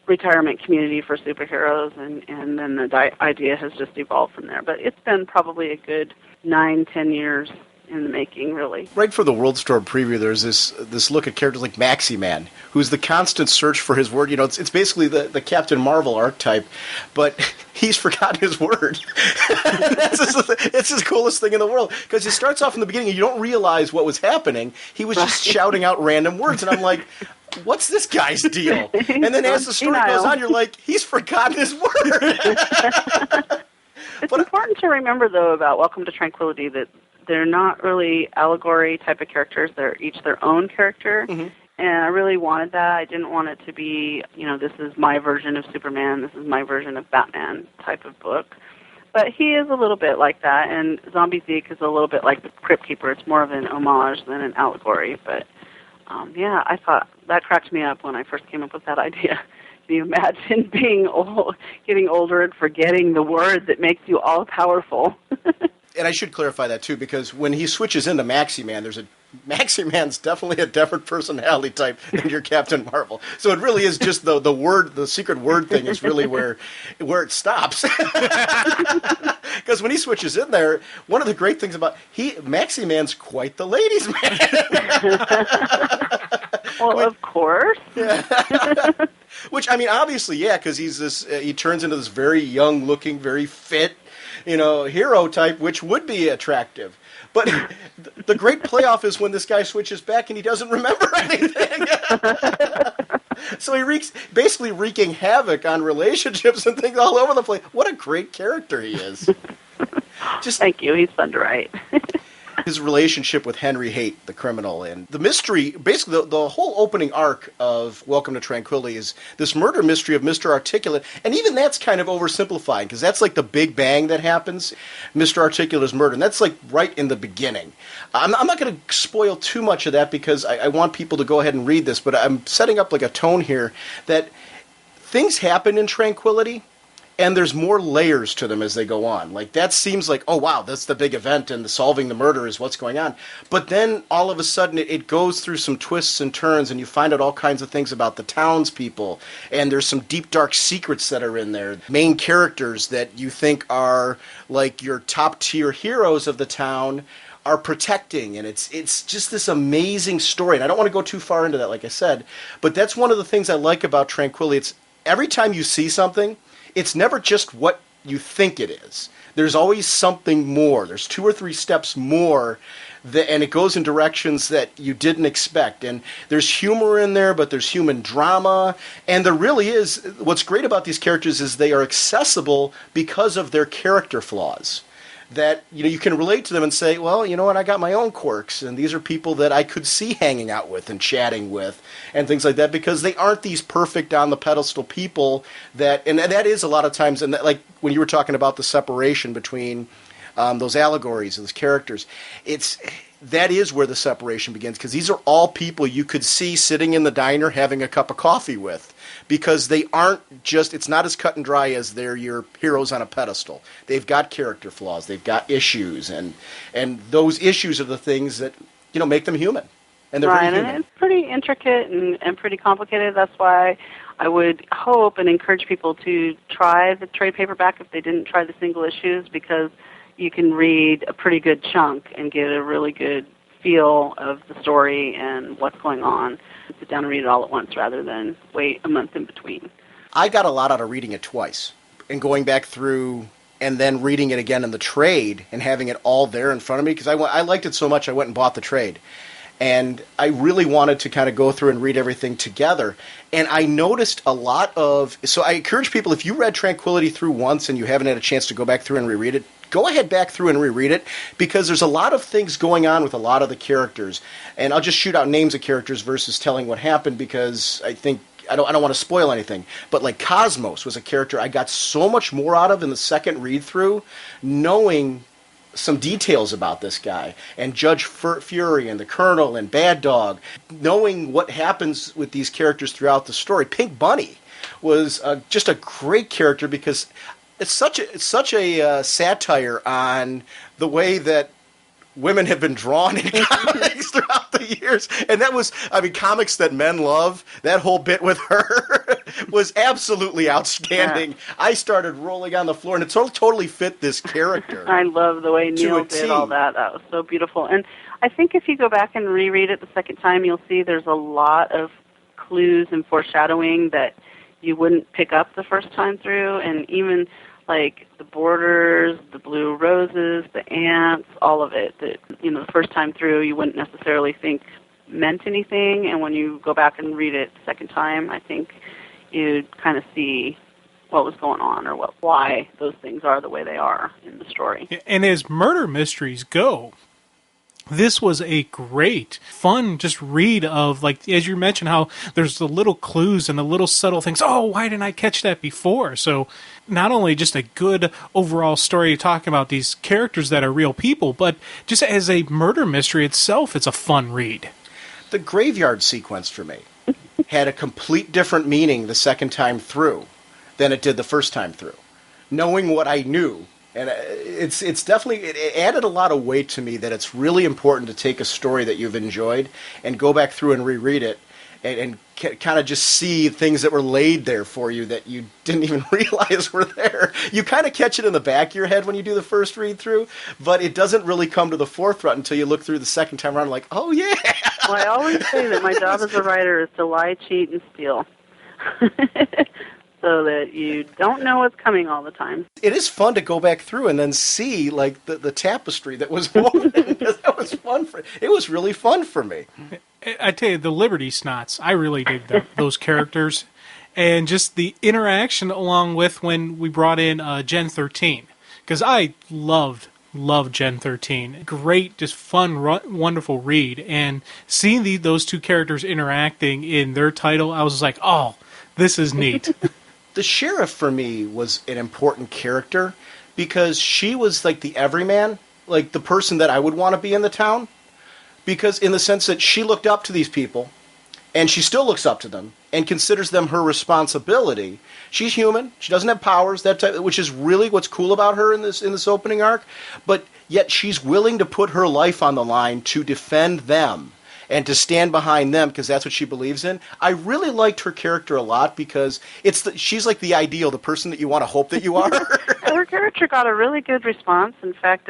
retirement community for superheroes, and then the idea has just evolved from there. But it's been probably a good 9-10 years in the making, really. Right for the Worldstorm preview, there's this look at characters like Maxi Man, who's the constant search for his word. It's basically the Captain Marvel archetype, but he's forgotten his word. It's the coolest thing in the world, because he starts off in the beginning and you don't realize what was happening. He was just shouting out random words, and I'm like, what's this guy's deal? And then as the story goes on, you're like, he's forgotten his word. It's important to remember, though, about Welcome to Tranquility that they're not really allegory type of characters. They're each their own character. Mm-hmm. And I really wanted that. I didn't want it to be, this is my version of Superman, this is my version of Batman type of book. But he is a little bit like that, and Zombie Zeke is a little bit like the Crypt Keeper. It's more of an homage than an allegory. But, I thought that cracked me up when I first came up with that idea. Can you imagine being old, getting older and forgetting the word that makes you all-powerful? And I should clarify that, too, because when he switches into Maxi Man, Maxi Man's definitely a different personality type than your Captain Marvel. So it really is just the secret word thing is really where it stops. Because when he switches in there, one of the great things about Maxi Man's quite the ladies' man. Well, of course. Yeah. Which, obviously, yeah, because he turns into this very young-looking, very fit, hero type, which would be attractive. But the great payoff is when this guy switches back and he doesn't remember anything. So he basically wreaking havoc on relationships and things all over the place. What a great character he is. Thank you. He's fun to write. His relationship with Henry Haight, the criminal, and the mystery, basically the whole opening arc of Welcome to Tranquility is this murder mystery of Mr. Articulate, and even that's kind of oversimplifying, because that's like the big bang that happens. Mr. Articulate is murdered, and that's like right in the beginning. I'm not going to spoil too much of that, because I want people to go ahead and read this, but I'm setting up like a tone here that things happen in Tranquility, and there's more layers to them as they go on. Like, that seems like, oh, wow, that's the big event, and the solving the murder is what's going on. But then, all of a sudden, it goes through some twists and turns, and you find out all kinds of things about the townspeople, and there's some deep, dark secrets that are in there. Main characters that you think are, like, your top-tier heroes of the town are protecting, and it's just this amazing story. And I don't want to go too far into that, like I said, but that's one of the things I like about Tranquility. It's every time you see something, it's never just what you think it is. There's always something more. There's 2 or 3 steps more, and it goes in directions that you didn't expect. And there's humor in there, but there's human drama. And there really is, what's great about these characters is they are accessible because of their character flaws. That, you can relate to them and say, well, you know what, I got my own quirks, and these are people that I could see hanging out with and chatting with and things like that, because they aren't these perfect on the pedestal people and that is a lot of times, and that, like when you were talking about the separation between those allegories and those characters, that is where the separation begins, because these are all people you could see sitting in the diner having a cup of coffee with, because they aren't just, it's not as cut and dry as they're your heroes on a pedestal. They've got character flaws, they've got issues, and those issues are the things that, make them human. And they're very human. And it's pretty intricate and pretty complicated. That's why I would hope and encourage people to try the trade paperback if they didn't try the single issues, because you can read a pretty good chunk and get a really good feel of the story and what's going on. Sit down and read it all at once rather than wait a month in between. I got a lot out of reading it twice and going back through and then reading it again in the trade and having it all there in front of me, because I liked it so much I went and bought the trade. And I really wanted to kind of go through and read everything together. And I noticed a lot of... So I encourage people, if you read Tranquility through once and you haven't had a chance to go back through and reread it, go ahead back through and reread it, because there's a lot of things going on with a lot of the characters. And I'll just shoot out names of characters versus telling what happened, because I think... I don't want to spoil anything. But like Cosmos was a character I got so much more out of in the second read-through, knowing some details about this guy, and Judge Fury and the Colonel and Bad Dog, knowing what happens with these characters throughout the story. Pink Bunny was just a great character, because it's such a satire on the way that women have been drawn in comics throughout the years. And that was, comics that men love, that whole bit with her was absolutely outstanding. Yeah. I started rolling on the floor, and it totally fit this character. I love the way Neil did all that. That was so beautiful. And I think if you go back and reread it the second time, you'll see there's a lot of clues and foreshadowing that you wouldn't pick up the first time through, and even like the borders, the blue roses, the ants, all of it that, the first time through you wouldn't necessarily think meant anything, and when you go back and read it the second time, I think you'd kind of see what was going on, or why those things are the way they are in the story. And as murder mysteries go, this was a great, fun just read of, like, as you mentioned, how there's the little clues and the little subtle things. Oh, why didn't I catch that before? So not only just a good overall story talking about these characters that are real people, but just as a murder mystery itself, it's a fun read. The graveyard sequence for me had a complete different meaning the second time through than it did the first time through. Knowing what I knew, and it's definitely, it added a lot of weight to me that it's really important to take a story that you've enjoyed and go back through and reread it and kind of just see things that were laid there for you that you didn't even realize were there. You kind of catch it in the back of your head when you do the first read through, but it doesn't really come to the forefront until you look through the second time around like, oh yeah. Well, I always say that my job as a writer is to lie, cheat, and steal. So that you don't know what's coming all the time. It is fun to go back through and then see like the tapestry that was woven. That was fun. It was really fun for me. I tell you, the Liberty Snots, I really dig those characters. And just the interaction along with when we brought in Gen 13. Because I loved Gen 13. Great, just fun, wonderful read. And seeing those two characters interacting in their title, I was like, oh, this is neat. The sheriff for me was an important character because she was like the everyman, like the person that I would want to be in the town. Because in the sense that she looked up to these people, and she still looks up to them, and considers them her responsibility. She's human. She doesn't have powers, that type, which is really what's cool about her in this opening arc. But yet she's willing to put her life on the line to defend them and to stand behind them because that's what she believes in. I really liked her character a lot because she's like the ideal, the person that you want to hope that you are. Her character got a really good response. In fact,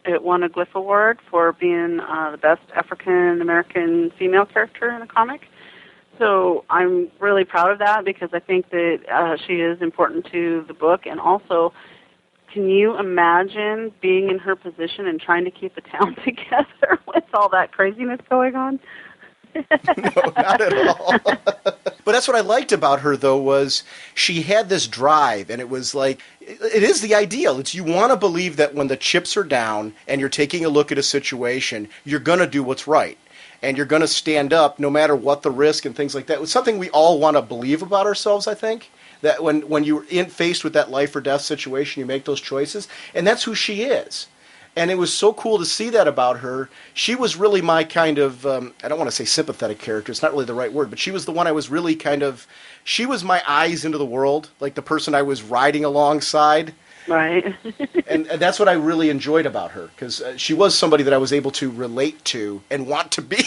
it won a Glyph Award for being the best African-American female character in a comic. So I'm really proud of that because I think that she is important to the book. And also, can you imagine being in her position and trying to keep the town together with all that craziness going on? No, not at all. But that's what I liked about her, though, was she had this drive, and it was like, it is the ideal. It's you want to believe that when the chips are down and you're taking a look at a situation, you're going to do what's right. And you're going to stand up no matter what the risk and things like that. It's something we all want to believe about ourselves, I think. That when you're faced with that life or death situation, you make those choices. And that's who she is. And it was so cool to see that about her. She was really my kind of, I don't want to say sympathetic character. It's not really the right word. But she was the one I was really kind of, she was my eyes into the world. Like the person I was riding alongside. Right. and that's what I really enjoyed about her, because she was somebody that I was able to relate to and want to be.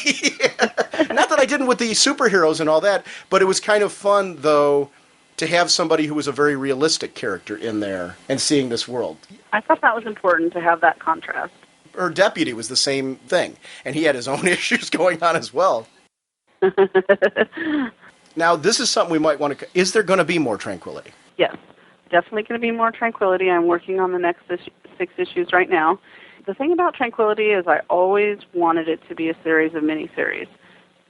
Not that I didn't with the superheroes and all that, but it was kind of fun, though, to have somebody who was a very realistic character in there and seeing this world. I thought that was important to have that contrast. Her deputy was the same thing, and he had his own issues going on as well. Now, this is something we might want to... Is there going to be more Tranquility? Yes. Definitely going to be more Tranquility. I'm working on the next 6 issues right now. The thing about Tranquility is I always wanted it to be a series of miniseries,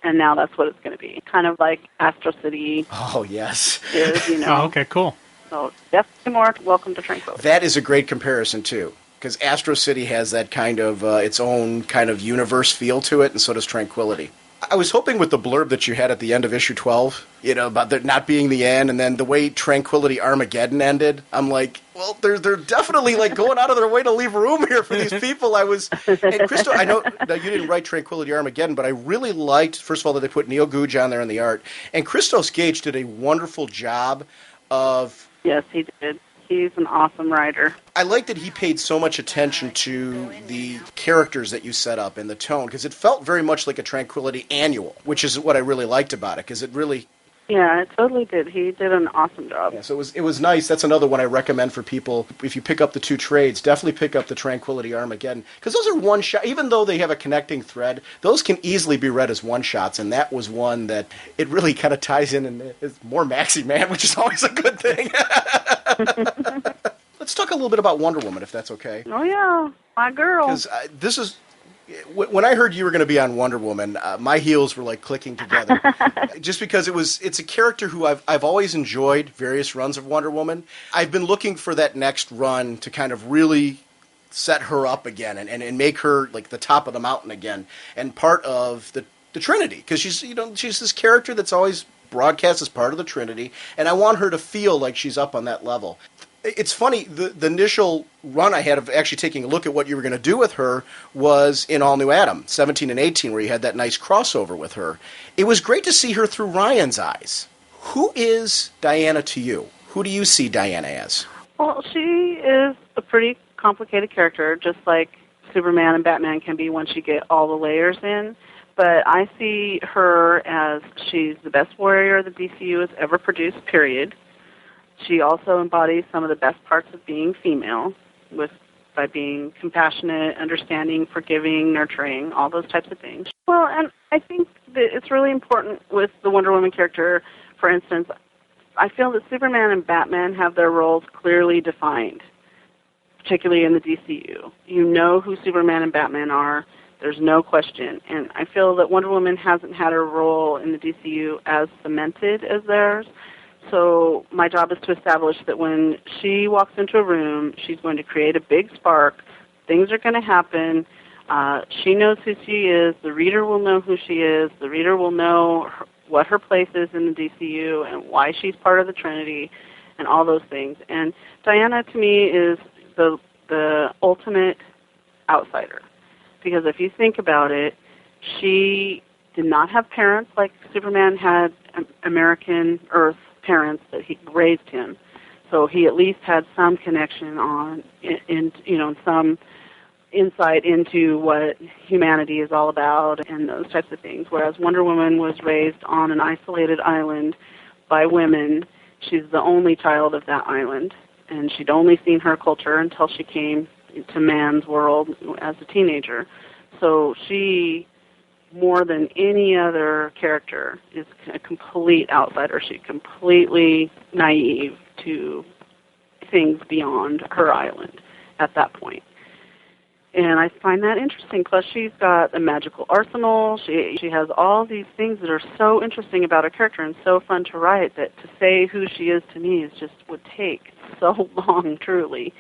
and now that's what it's going to be. Kind of like Astro City. Oh, yes. Is, you know. Oh, okay, cool. So definitely more Welcome to Tranquility. That is a great comparison, too, because Astro City has that kind of its own kind of universe feel to it, and so does Tranquility. I was hoping with the blurb that you had at the end of issue 12, about there not being the end, and then the way Tranquility Armageddon ended, I'm like, well, they're definitely like going out of their way to leave room here for these people. And Christo, I know that you didn't write Tranquility Armageddon, but I really liked, first of all, that they put Neil Googe on there in the art, and Christos Gage did a wonderful job of... Yes, he did. He's an awesome writer. I like that he paid so much attention to the characters that you set up and the tone, because it felt very much like a Tranquility annual, which is what I really liked about it, because it really... Yeah, it totally did. He did an awesome job. Yeah, so it was nice. That's another one I recommend for people. If you pick up the 2 trades, definitely pick up the Tranquility Armageddon, because those are one-shot. Even though they have a connecting thread, those can easily be read as one-shots, and that was one that it really kind of ties in, and it's more Maxi Man, which is always a good thing. Let's talk a little bit about Wonder Woman, if that's okay. Oh, yeah. My girl. Because this is... When I heard you were going to be on Wonder Woman, my heels were like clicking together. Just because it's a character who I've always enjoyed various runs of Wonder Woman. I've been looking for that next run to kind of really set her up again and make her like the top of the mountain again and part of the Trinity, because she's this character that's always broadcast as part of the Trinity, and I want her to feel like she's up on that level. It's funny, the initial run I had of actually taking a look at what you were going to do with her was in All New Adam, 17 and 18, where you had that nice crossover with her. It was great to see her through Ryan's eyes. Who is Diana to you? Who do you see Diana as? Well, she is a pretty complicated character, just like Superman and Batman can be once you get all the layers in. But I see her as she's the best warrior the DCU has ever produced, period. She also embodies some of the best parts of being female, by being compassionate, understanding, forgiving, nurturing, all those types of things. Well, and I think that it's really important with the Wonder Woman character. For instance, I feel that Superman and Batman have their roles clearly defined, particularly in the DCU. You know who Superman and Batman are. There's no question. And I feel that Wonder Woman hasn't had her role in the DCU as cemented as theirs. So my job is to establish that when she walks into a room, she's going to create a big spark. Things are going to happen. She knows who she is. The reader will know who she is. The reader will know what her place is in the DCU and why she's part of the Trinity and all those things. And Diana, to me, is the ultimate outsider. Because if you think about it, she did not have parents like Superman had American Earth parents that he raised him. So he at least had some connection some insight into what humanity is all about and those types of things. Whereas Wonder Woman was raised on an isolated island by women. She's the only child of that island, and she'd only seen her culture until she came to man's world as a teenager. So she, more than any other character, is a complete outsider. She's completely naive to things beyond her island at that point. And I find that interesting. Plus, she's got a magical arsenal. She has all these things that are so interesting about her character and so fun to write that to say who she is to me would take so long, truly.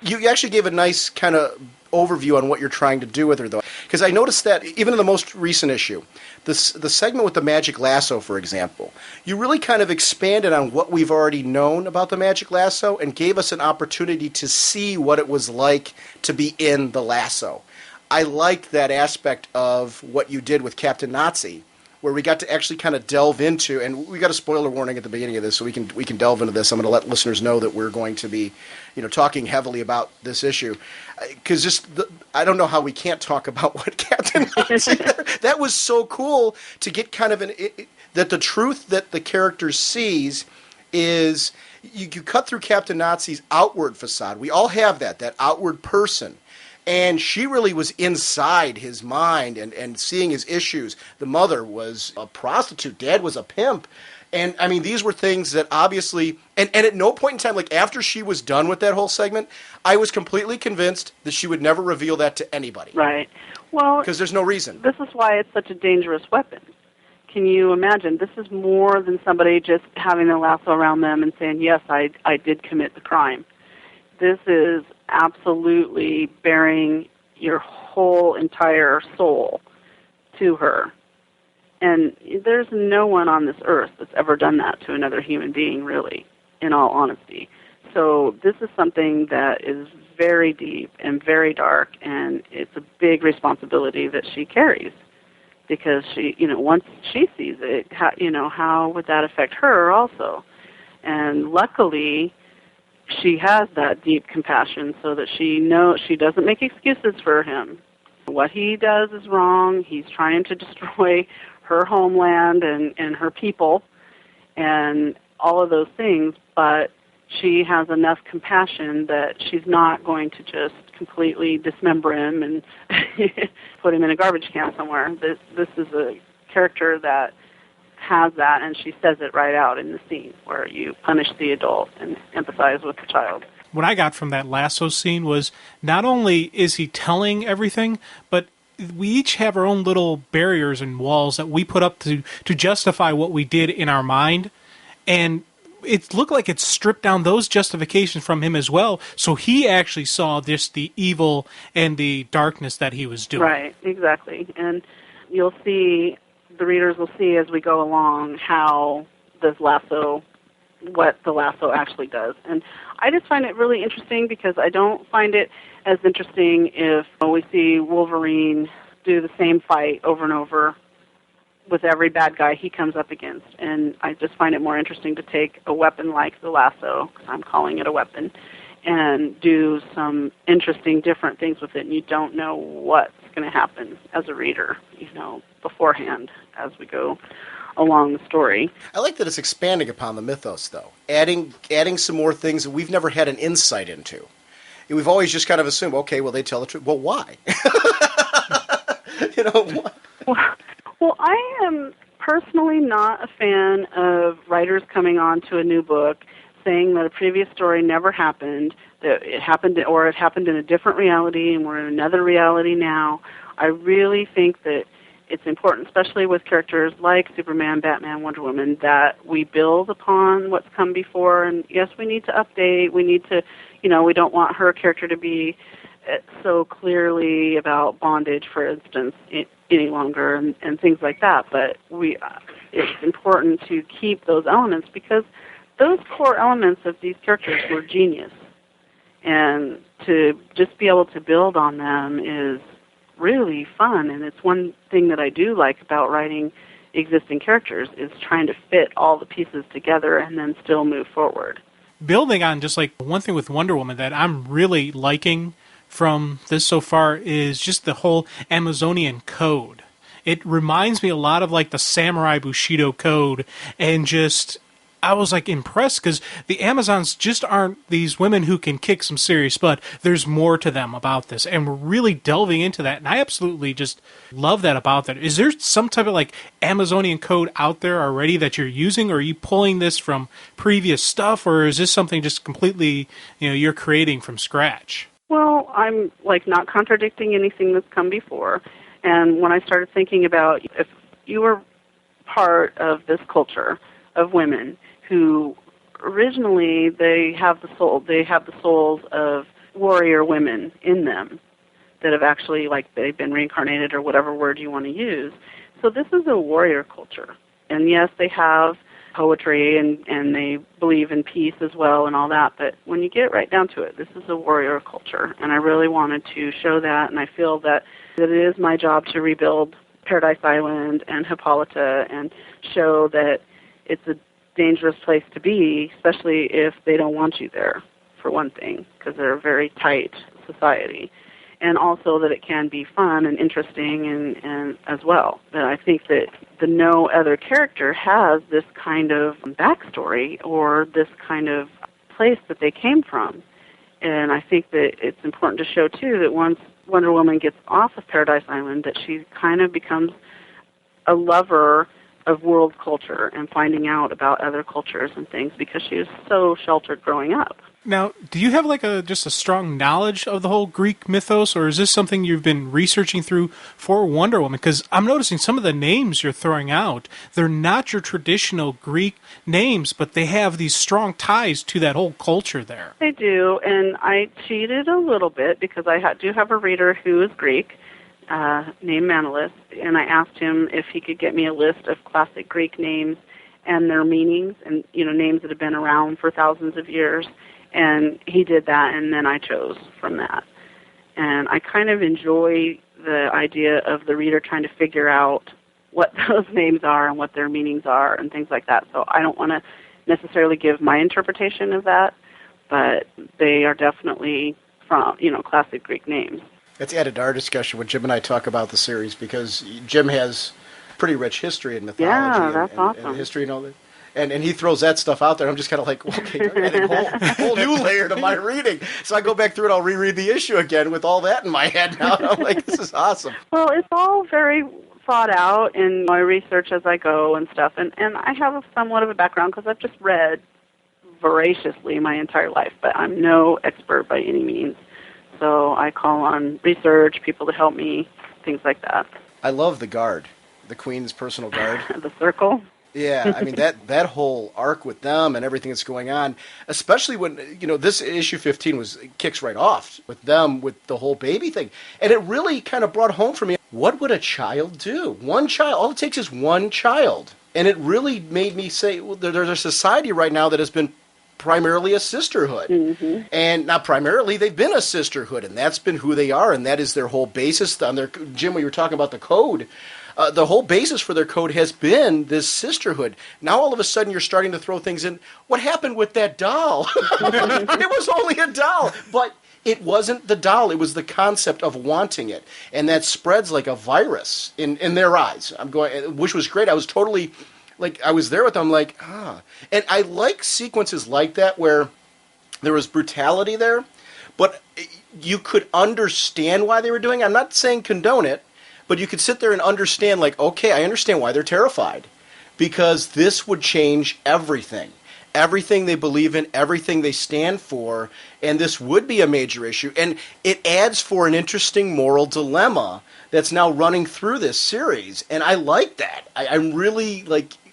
You actually gave a nice kind of overview on what you're trying to do with her, though. Because I noticed that even in the most recent issue, the segment with the magic lasso, for example, you really kind of expanded on what we've already known about the magic lasso and gave us an opportunity to see what it was like to be in the lasso. I liked that aspect of what you did with Captain Nazi, where we got to actually kind of delve into, and we got a spoiler warning at the beginning of this, so we can delve into this. I'm going to let listeners know that we're going to be, talking heavily about this issue, because I don't know how we can't talk about what Captain Nazi. That was so cool to get kind of that the truth that the character sees is you cut through Captain Nazi's outward facade. We all have that outward person. And she really was inside his mind and seeing his issues. The mother was a prostitute. Dad was a pimp. And, I mean, these were things that obviously... And at no point in time, like after she was done with that whole segment, I was completely convinced that she would never reveal that to anybody. Right. Well... Because there's no reason. This is why it's such a dangerous weapon. Can you imagine? This is more than somebody just having a lasso around them and saying, yes, I did commit the crime. This is absolutely bearing your whole entire soul to her. And there's no one on this earth that's ever done that to another human being, really, in all honesty. So this is something that is very deep and very dark, and it's a big responsibility that she carries. Because she, once she sees it, how would that affect her also? And luckily, she has that deep compassion so that she knows she doesn't make excuses for him. What he does is wrong. He's trying to destroy her homeland and her people and all of those things, but she has enough compassion that she's not going to just completely dismember him and put him in a garbage can somewhere. This is a character that has that, and she says it right out in the scene where you punish the adult and empathize with the child. What I got from that lasso scene was not only is he telling everything, but we each have our own little barriers and walls that we put up to justify what we did in our mind, and it looked like it stripped down those justifications from him as well, so he actually saw just the evil and the darkness that he was doing. Right, exactly. And you'll see, the readers will see as we go along how what the lasso actually does. And I just find it really interesting because I don't find it as interesting if we see Wolverine do the same fight over and over with every bad guy he comes up against. And I just find it more interesting to take a weapon like the lasso, I'm calling it a weapon, and do some interesting different things with it. And you don't know what's going to happen as a reader, beforehand as we go along the story. I like that it's expanding upon the mythos, though. Adding some more things that we've never had an insight into. We've always just kind of assumed, okay, well, they tell the truth. Well, why? Well, I am personally not a fan of writers coming on to a new book saying that a previous story never happened, that it happened in a different reality and we're in another reality now. I really think that it's important, especially with characters like Superman, Batman, Wonder Woman, that we build upon what's come before. And yes, we need to update. We need to, we don't want her character to be so clearly about bondage, for instance, any longer, and things like that. But it's important to keep those elements because those core elements of these characters were genius. And to just be able to build on them is really fun, and it's one thing that I do like about writing existing characters is trying to fit all the pieces together and then still move forward. Building on just like one thing with Wonder Woman that I'm really liking from this so far is just the whole Amazonian code. It reminds me a lot of like the Samurai Bushido code, and just I was like impressed because the Amazons just aren't these women who can kick some serious butt. There's more to them about this, and we're really delving into that, and I absolutely just love that about that. Is there some type of like Amazonian code out there already that you're using, or are you pulling this from previous stuff, or is this something just completely, you're creating from scratch? Well, I'm like not contradicting anything that's come before, and when I started thinking about if you were part of this culture of women who originally they have the souls of warrior women in them that have actually, like, they've been reincarnated or whatever word you want to use. So this is a warrior culture. And yes, they have poetry and they believe in peace as well and all that, but when you get right down to it, this is a warrior culture. And I really wanted to show that, and I feel that it is my job to rebuild Paradise Island and Hippolyta and show that it's a dangerous place to be, especially if they don't want you there, for one thing, because they're a very tight society. And also that it can be fun and interesting and as well. And I think that no other character has this kind of backstory or this kind of place that they came from. And I think that it's important to show, too, that once Wonder Woman gets off of Paradise Island, that she kind of becomes a lover of world culture and finding out about other cultures and things because she was so sheltered growing up. Now, do you have like just a strong knowledge of the whole Greek mythos, or is this something you've been researching through for Wonder Woman? Because I'm noticing some of the names you're throwing out, they're not your traditional Greek names, but they have these strong ties to that whole culture there. They do, and I cheated a little bit because I do have a reader who is Greek, named Manilus, and I asked him if he could get me a list of classic Greek names and their meanings, and names that have been around for thousands of years. And he did that, and then I chose from that. And I kind of enjoy the idea of the reader trying to figure out what those names are and what their meanings are and things like that. So I don't want to necessarily give my interpretation of that, but they are definitely from, classic Greek names. That's added to our discussion when Jim and I talk about the series, because Jim has pretty rich history in mythology. Yeah, that's awesome. And history and all that. And he throws that stuff out there. I'm just kind of like, okay, you're adding a whole new layer to my reading. So I go back through it, I'll reread the issue again with all that in my head now. And I'm like, this is awesome. Well, it's all very thought out in my research as I go and stuff. And I have somewhat of a background because I've just read voraciously my entire life, but I'm no expert by any means. So I call on research, people to help me, things like that. I love the guard, the Queen's personal guard. The circle. Yeah, I mean, that whole arc with them and everything that's going on, especially when, this issue 15 kicks right off with them, with the whole baby thing. And it really kind of brought home for me, what would a child do? One child, all it takes is one child. And it really made me say, well, there's a society right now that has been primarily a sisterhood. Mm-hmm. And not primarily, they've been a sisterhood, and that's been who they are, and that is their whole basis. On their, Jim, when you were talking about the code, the whole basis for their code has been this sisterhood. Now all of a sudden you're starting to throw things in. What happened with that doll? It was only a doll, but it wasn't the doll. It was the concept of wanting it, and that spreads like a virus in their eyes. Which was great. I was totally, I was there with them, and I like sequences like that where there was brutality there, but you could understand why they were doing it. I'm not saying condone it, but you could sit there and understand, okay, I understand why they're terrified, because this would change everything. Everything they believe in, everything they stand for, and this would be a major issue. And it adds for an interesting moral dilemma that's now running through this series, and I like that. I'm really,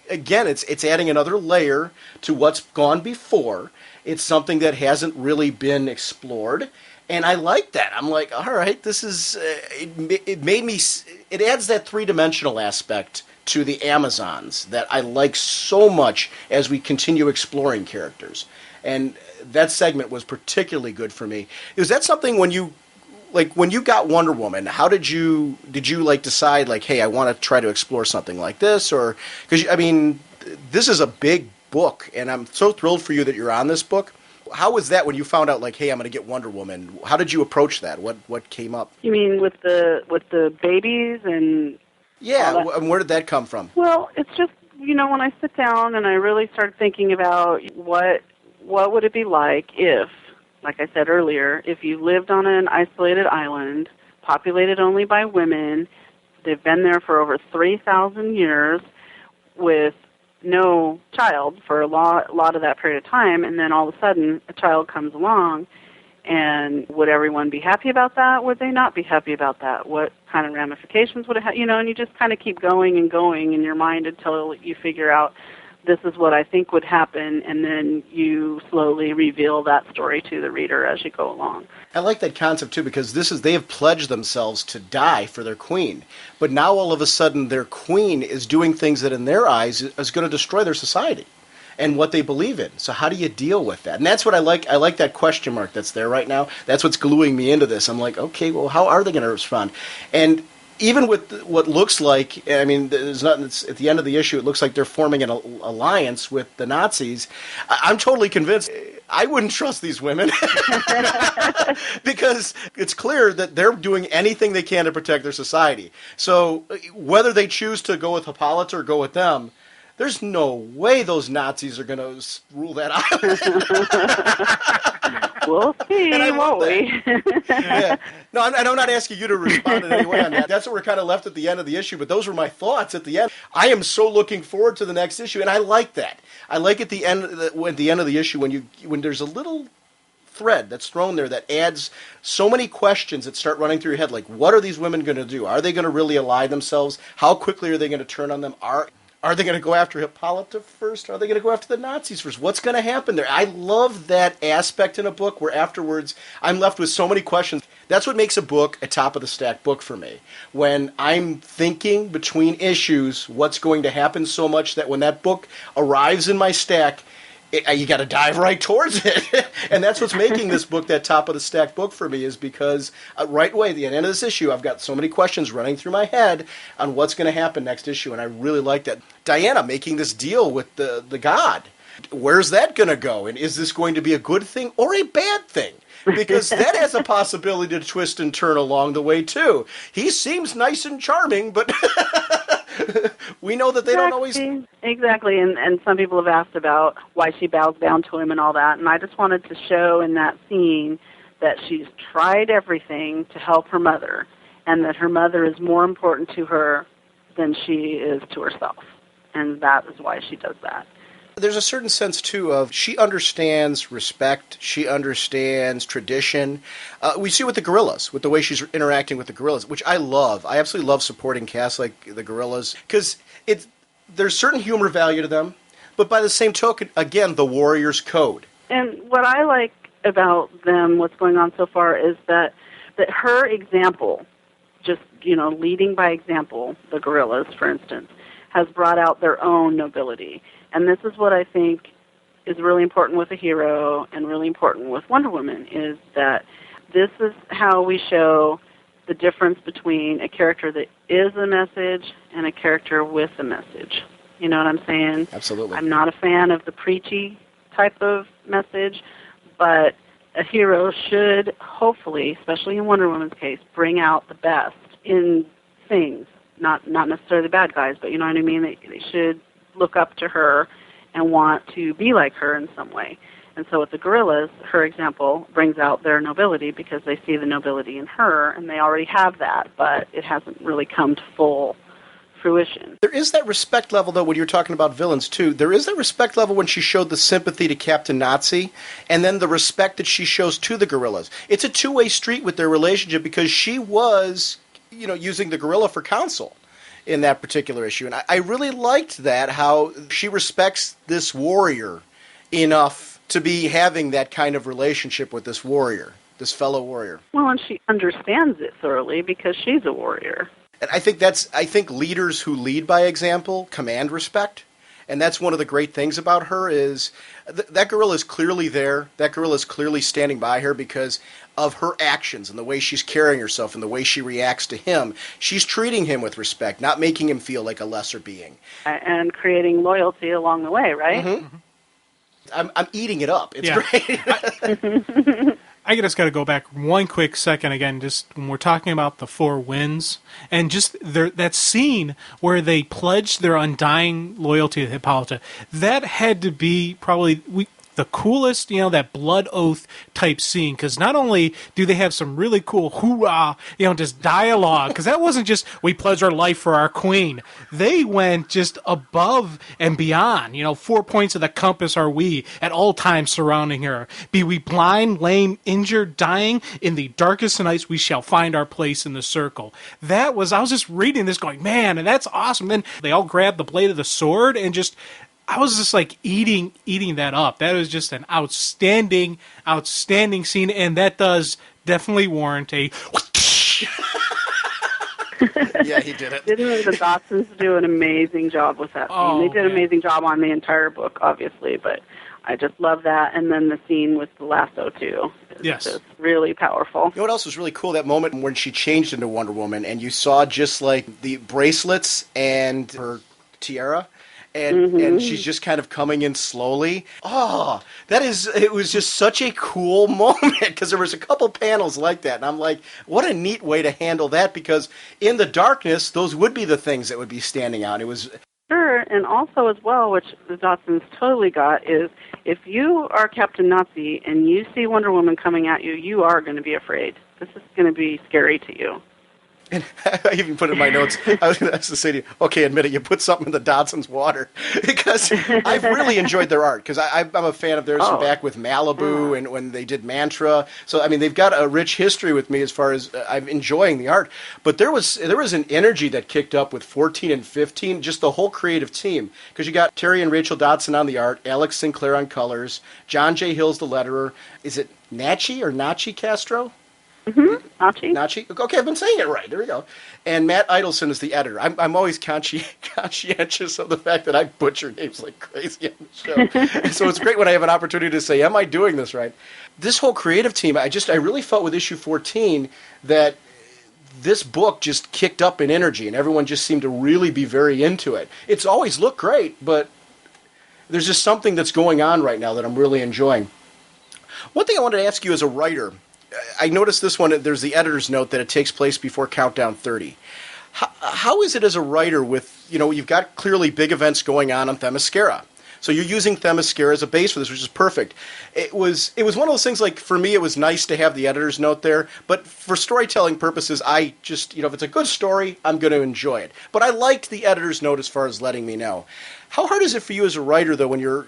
again, it's adding another layer to what's gone before. It's something that hasn't really been explored. And I like that. I'm like, all right, this is, it adds that three-dimensional aspect to the Amazons that I like so much as we continue exploring characters. And that segment was particularly good for me. Was that something when you like when you got Wonder Woman, how did you like decide like, hey, I want to try to explore something like this? Or because I mean, this is a big book, and I'm so thrilled for you that you're on this book. How was that when you found out like, hey, I'm going to get Wonder Woman? How did you approach that? What came up? You mean with the babies and yeah, and where did that come from? Well, it's just, when I sit down and I really start thinking about what would it be like if, like I said earlier, if you lived on an isolated island, populated only by women, they've been there for over 3,000 years with no child for a lot of that period of time, and then all of a sudden a child comes along, and would everyone be happy about that? Would they not be happy about that? What kind of ramifications would it have? And you just kind of keep going and going in your mind until you figure out this is what I think would happen, and then you slowly reveal that story to the reader as you go along. I like that concept too, because they have pledged themselves to die for their queen, but now all of a sudden their queen is doing things that in their eyes is going to destroy their society and what they believe in. So how do you deal with that? And that's what I like. I like that question mark that's there right now. That's what's gluing me into this. I'm like, okay, well, how are they going to respond? And even with what looks like, I mean, there's nothing. At the end of the issue, it looks like they're forming an alliance with the Nazis. I'm totally convinced. I wouldn't trust these women because it's clear that they're doing anything they can to protect their society. So whether they choose to go with Hippolyta or go with them, there's no way those Nazis are going to rule that island. We'll see, won't we? Yeah. No, I'm not asking you to respond in any way on that. That's what we're kind of left at the end of the issue, but those were my thoughts at the end. I am so looking forward to the next issue, and I like that. I like at the end of the issue when there's a little thread that's thrown there that adds so many questions that start running through your head, like what are these women going to do? Are they going to really ally themselves? How quickly are they going to turn on them? Are they going to go after Hippolyta first? Are they going to go after the Nazis first? What's going to happen there? I love that aspect in a book where afterwards I'm left with so many questions. That's what makes a book a top-of-the-stack book for me. When I'm thinking between issues what's going to happen so much that when that book arrives in my stack, you got to dive right towards it. And that's what's making this book that top-of-the-stack book for me, is because right away at the end of this issue, I've got so many questions running through my head on what's going to happen next issue, and I really like that. Diana making this deal with the god. Where's that going to go? And is this going to be a good thing or a bad thing? Because that has a possibility to twist and turn along the way, too. He seems nice and charming, but we know that they don't always... Exactly, and some people have asked about why she bows down to him and all that, and I just wanted to show in that scene that she's tried everything to help her mother, and that her mother is more important to her than she is to herself, and that is why she does that. There's a certain sense, too, of she understands respect, she understands tradition. We see with the Gorillas, with the way she's interacting with the Gorillas, which I love. I absolutely love supporting casts like the Gorillas, because there's certain humor value to them, but by the same token, again, the warrior's code. And what I like about them, what's going on so far, is that her example, just, leading by example, the Gorillas, for instance, has brought out their own nobility. And this is what I think is really important with a hero and really important with Wonder Woman, is that this is how we show the difference between a character that is a message and a character with a message. You know what I'm saying? Absolutely. I'm not a fan of the preachy type of message, but a hero should hopefully, especially in Wonder Woman's case, bring out the best in things. Not necessarily the bad guys, but you know what I mean? They should look up to her and want to be like her in some way. And so with the Gorillas, her example brings out their nobility because they see the nobility in her, and they already have that, but it hasn't really come to full fruition. There is that respect level, though, when you're talking about villains, too. There is that respect level when she showed the sympathy to Captain Nazi, and then the respect that she shows to the Gorillas. It's a two-way street with their relationship, because she was, using the gorilla for counsel in that particular issue. And I really liked that, how she respects this warrior enough to be having that kind of relationship with this warrior, this fellow warrior. Well, and she understands it thoroughly because she's a warrior. And I think leaders who lead by example command respect. And that's one of the great things about her is that girl is clearly there. That girl is clearly standing by her because of her actions and the way she's carrying herself and the way she reacts to him. She's treating him with respect, not making him feel like a lesser being. And creating loyalty along the way, right? Mm-hmm. I'm eating it up. It's great. I just got to go back one quick second again, just when we're talking about the four winds, and just that scene where they pledged their undying loyalty to Hippolyta. That had to be probably the coolest, that blood oath type scene, because not only do they have some really cool hoorah, just dialogue, because that wasn't just we pledge our life for our queen. They went just above and beyond. 4 points of the compass are we at all times surrounding her. Be we blind, lame, injured, dying, in the darkest of nights we shall find our place in the circle. I was just reading this going, man, and that's awesome. Then they all grabbed the blade of the sword and I was just like eating that up. That was just an outstanding scene, and that does definitely warrant a. Yeah, he did it. Didn't the Dotsons do an amazing job with that scene? Oh, they did an amazing job on the entire book, obviously, but I just love that. And then the scene with the lasso, too. Yes. It's really powerful. You know what else was really cool? That moment when she changed into Wonder Woman, and you saw just like the bracelets and her tiara. And she's just kind of coming in slowly. Oh, it was just such a cool moment because there was a couple panels like that. And I'm like, what a neat way to handle that, because in the darkness, those would be the things that would be standing out. It was... Sure, and also as well, which the Dotsons totally got, is if you are Captain Nazi and you see Wonder Woman coming at you, you are going to be afraid. This is going to be scary to you. And I even put in my notes, I was going to say to you, okay, admit it, you put something in the Dotsons' water. Because I've really enjoyed their art, because I'm a fan of theirs from back with Malibu and when they did Mantra. So, I mean, they've got a rich history with me as far as I'm enjoying the art. But there was an energy that kicked up with 14 and 15, just the whole creative team. Because you got Terry and Rachel Dotson on the art, Alex Sinclair on colors, John J. Hill's the letterer. Is it Nachi Castro? Nachi. Okay, I've been saying it right. There we go. And Matt Idelson is the editor. I'm always conscientious of the fact that I butcher names like crazy on the show. So it's great when I have an opportunity to say, am I doing this right? This whole creative team, I really felt with issue 14 that this book just kicked up in energy, and everyone just seemed to really be very into it. It's always looked great, but there's just something that's going on right now that I'm really enjoying. One thing I wanted to ask you as a writer, I noticed this one, there's the editor's note that it takes place before Countdown 30. How is it as a writer with, you've got clearly big events going on Themyscira. So you're using Themyscira as a base for this, which is perfect. It was one of those things, like, for me, it was nice to have the editor's note there, but for storytelling purposes, I just, if it's a good story, I'm going to enjoy it. But I liked the editor's note as far as letting me know. How hard is it for you as a writer, though, when you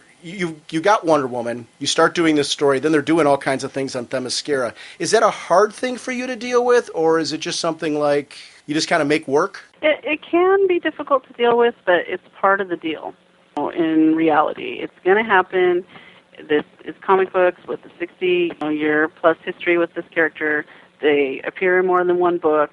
got Wonder Woman, you start doing this story, then they're doing all kinds of things on Themyscira. Is that a hard thing for you to deal with, or is it just something like you just kind of make work? It can be difficult to deal with, but it's part of the deal. In reality, it's going to happen. This is comic books with a 60-year plus history with this character. They appear in more than one book,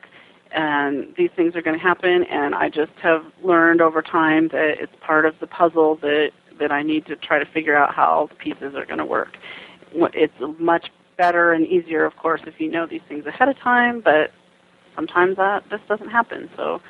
and these things are going to happen, and I just have learned over time that it's part of the puzzle that I need to try to figure out how the pieces are going to work. It's much better and easier, of course, if you know these things ahead of time, but sometimes that just doesn't happen, so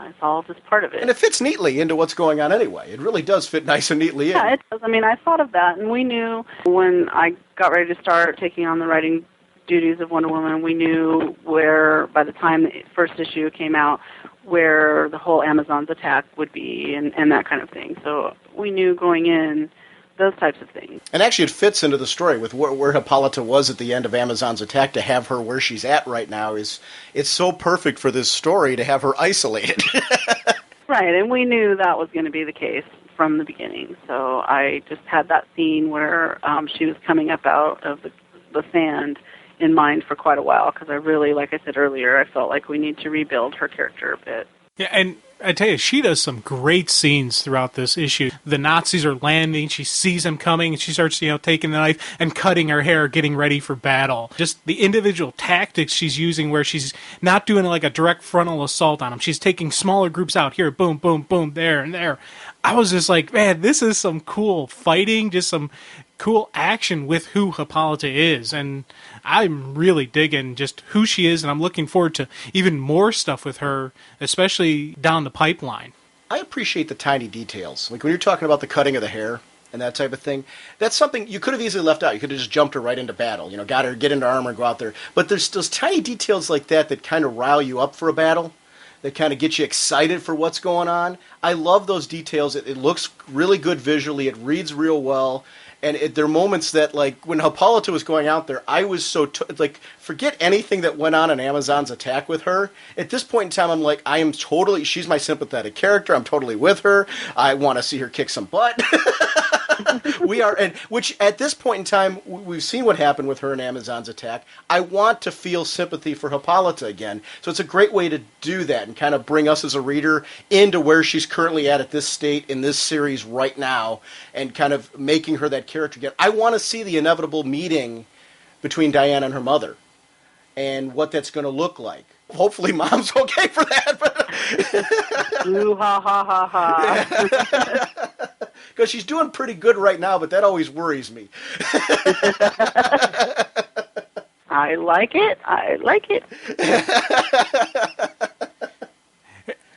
it's all just part of it. And it fits neatly into what's going on anyway. It really does fit nice and neatly in. Yeah, it does. I mean, I thought of that, and we knew when I got ready to start taking on the writing duties of Wonder Woman, we knew where, by the time the first issue came out, where the whole Amazon's attack would be and that kind of thing. So we knew going in those types of things. And actually it fits into the story with where Hippolyta was at the end of Amazon's attack. To have her where she's at right now it's so perfect for this story to have her isolated. Right, and we knew that was going to be the case from the beginning. So I just had that scene where she was coming up out of the sand in mind for quite a while, because I really, like I said earlier, I felt like we need to rebuild her character a bit. Yeah, and I tell you, she does some great scenes throughout this issue. The Nazis are landing, she sees them coming, and she starts, taking the knife and cutting her hair, getting ready for battle. Just the individual tactics she's using where she's not doing like a direct frontal assault on them. She's taking smaller groups out here, boom, boom, boom, there and there. I was just like, man, this is some cool fighting, just some cool action with who Hippolyta is, and I'm really digging just who she is, and I'm looking forward to even more stuff with her, especially down the pipeline. I appreciate the tiny details. Like when you're talking about the cutting of the hair and that type of thing, that's something you could have easily left out. You could have just jumped her right into battle, got her, get into armor and go out there. But there's those tiny details like that kind of rile you up for a battle, that kind of get you excited for what's going on. I love those details. It looks really good visually. It reads real well. And there are moments that, like, when Hippolyta was going out there, I was so, forget anything that went on in Amazon's attack with her. At this point in time, I'm like, she's my sympathetic character. I'm totally with her. I want to see her kick some butt. Which at this point in time, we've seen what happened with her in Amazon's attack. I want to feel sympathy for Hippolyta again. So it's a great way to do that and kind of bring us as a reader into where she's currently at this state in this series right now and kind of making her that character again. I want to see the inevitable meeting between Diana and her mother and what that's going to look like. Hopefully Mom's okay for that. But Ooh, ha, ha, ha, ha. Because she's doing pretty good right now, but that always worries me. I like it. I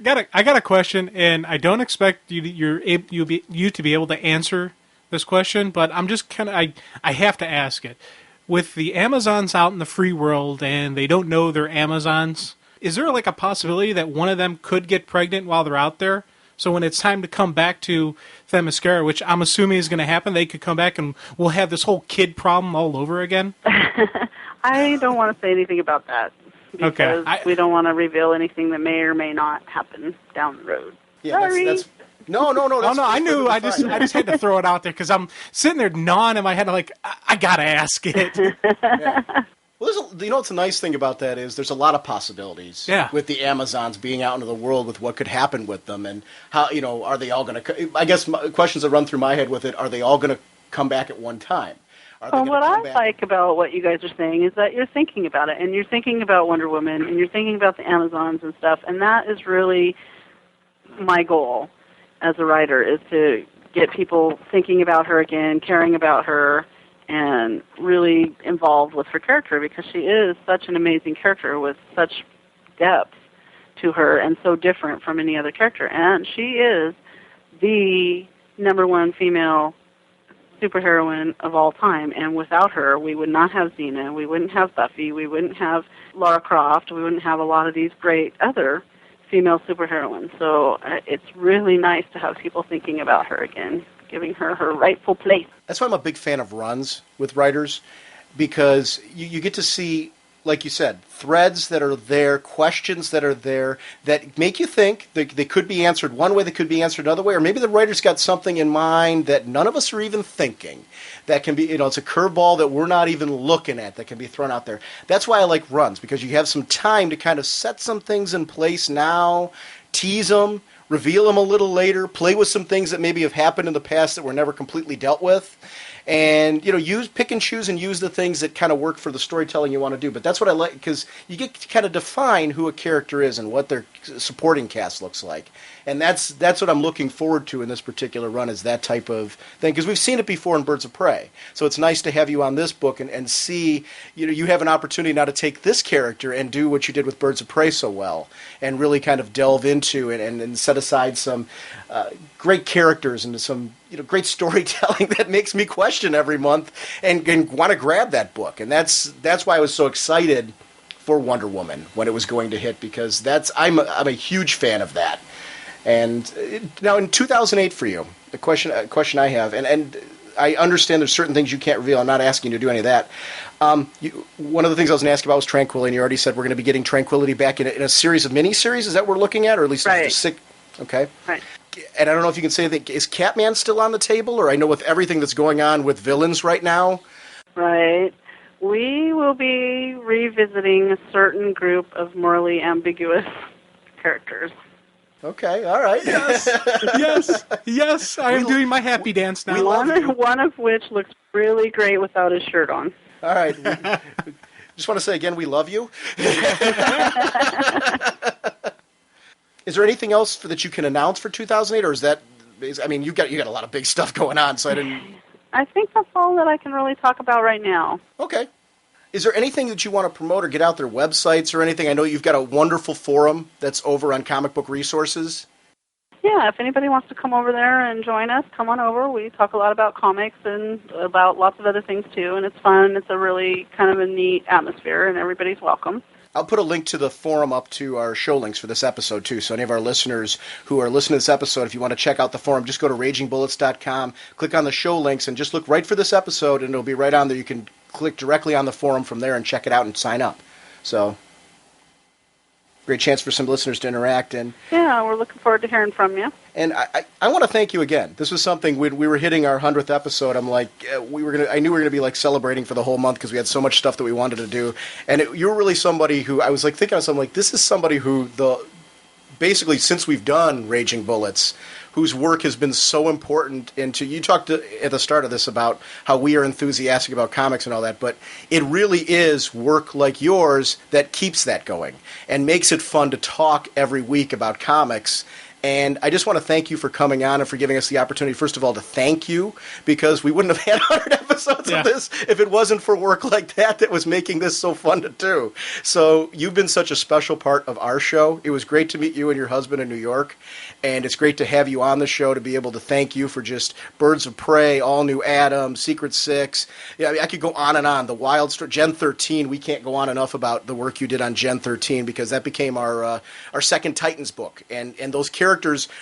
got a question, and I don't expect you to be able to answer this question, but I'm just I have to ask it. With the Amazons out in the free world and they don't know they're Amazons, is there like a possibility that one of them could get pregnant while they're out there? So when it's time to come back to Themyscira, which I'm assuming is going to happen, they could come back and we'll have this whole kid problem all over again? I don't want to say anything about that because we don't want to reveal anything that may or may not happen down the road. Yeah, Sorry. No. I knew. I just had to throw it out there because I'm sitting there gnawing in my head. Like, I gotta ask it. Yeah. Well, what's a nice thing about that is there's a lot of possibilities with the Amazons being out into the world with what could happen with them and how, are they all going to, I guess questions that run through my head with it, are they all going to come back at one time? Well, what I like about what you guys are saying is that you're thinking about it, and you're thinking about Wonder Woman, and you're thinking about the Amazons and stuff, and that is really my goal as a writer, is to get people thinking about her again, caring about her, and really involved with her character, because she is such an amazing character with such depth to her and so different from any other character. And she is the #1 female superheroine of all time, and without her, we would not have Xena, we wouldn't have Buffy, we wouldn't have Lara Croft, we wouldn't have a lot of these great other female superheroines. So it's really nice to have people thinking about her again, giving her her rightful place. That's why I'm a big fan of runs with writers, because you get to see, like you said, threads that are there, questions that are there that make you think. They could be answered one way, they could be answered another way, or maybe the writer's got something in mind that none of us are even thinking. That can be, it's a curveball that we're not even looking at that can be thrown out there. That's why I like runs, because you have some time to kind of set some things in place now, tease them, reveal them a little later, play with some things that maybe have happened in the past that were never completely dealt with. And, pick and choose and use the things that kind of work for the storytelling you want to do. But that's what I like, because you get to kind of define who a character is and what their supporting cast looks like. And that's what I'm looking forward to in this particular run, is that type of thing. Because we've seen it before in Birds of Prey. So it's nice to have you on this book and see, you have an opportunity now to take this character and do what you did with Birds of Prey so well. And really kind of delve into it and set aside some great characters and some great storytelling that makes me question every month and want to grab that book. And that's why I was so excited for Wonder Woman when it was going to hit, because I'm a huge fan of that. And now in 2008 for you, the question I have, and I understand there's certain things you can't reveal. I'm not asking you to do any of that. One of the things I was going to ask about was Tranquility, and you already said we're going to be getting Tranquility back in a series of miniseries. Is that what we're looking at, or at least right. Okay. Right. And I don't know if you can say that, is Catman still on the table? Or I know with everything that's going on with villains right now. Right. We will be revisiting a certain group of morally ambiguous characters. Okay, all right. Yes. I am doing my happy dance now. One of which looks really great without his shirt on. All right. Just want to say again, we love you. Is there anything else that you can announce for 2008, or is that? I mean, you got a lot of big stuff going on, so I didn't. I think that's all that I can really talk about right now. Okay. Is there anything that you want to promote or get out there, websites or anything? I know you've got a wonderful forum that's over on Comic Book Resources. Yeah, if anybody wants to come over there and join us, come on over. We talk a lot about comics and about lots of other things, too, and it's fun. It's a really kind of a neat atmosphere, and everybody's welcome. I'll put a link to the forum up to our show links for this episode, too. So any of our listeners who are listening to this episode, if you want to check out the forum, just go to ragingbullets.com, click on the show links, and just look right for this episode, and it'll be right on there. You can click directly on the forum from there and check it out and sign up. So, great chance for some listeners to interact. And yeah, we're looking forward to hearing from you. And I want to thank you again. This was something we were hitting our 100th episode. I'm like, I knew we were going to be like celebrating for the whole month because we had so much stuff that we wanted to do. And you were really somebody who I was like thinking of something like, this is somebody who basically since we've done Raging Bullets, whose work has been so important into, you talked at the start of this about how we are enthusiastic about comics and all that, but it really is work like yours that keeps that going and makes it fun to talk every week about comics. And I just want to thank you for coming on and for giving us the opportunity, first of all, to thank you, because we wouldn't have had 100 episodes of this if it wasn't for work like that was making this so fun to do. So you've been such a special part of our show. It was great to meet you and your husband in New York, and it's great to have you on the show to be able to thank you for just Birds of Prey, All New Adam, Secret Six. Yeah, I mean, I could go on and on. The Wild Story, Gen 13, we can't go on enough about the work you did on Gen 13 because that became our second Titans book. And those characters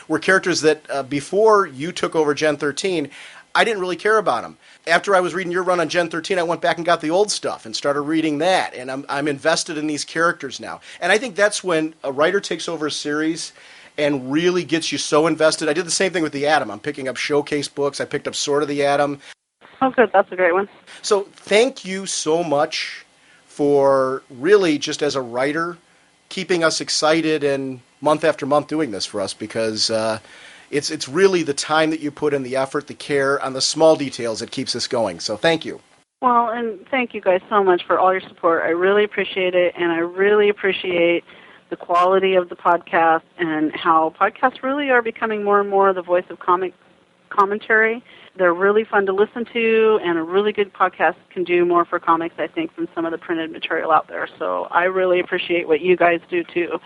were characters that before you took over Gen 13, I didn't really care about them. After I was reading your run on Gen 13, I went back and got the old stuff and started reading that. And I'm invested in these characters now. And I think that's when a writer takes over a series and really gets you so invested. I did the same thing with the Atom. I'm picking up showcase books. I picked up Sword of the Atom. Oh, good. That's a great one. So thank you so much for really, just as a writer, keeping us excited and month after month doing this for us, because it's really the time that you put in, the effort, the care on the small details that keeps us going. So thank you. Well, and thank you guys so much for all your support. I really appreciate it, and I really appreciate the quality of the podcast and how podcasts really are becoming more and more the voice of comic commentary. They're really fun to listen to, and a really good podcast can do more for comics, I think, than some of the printed material out there. So I really appreciate what you guys do, too.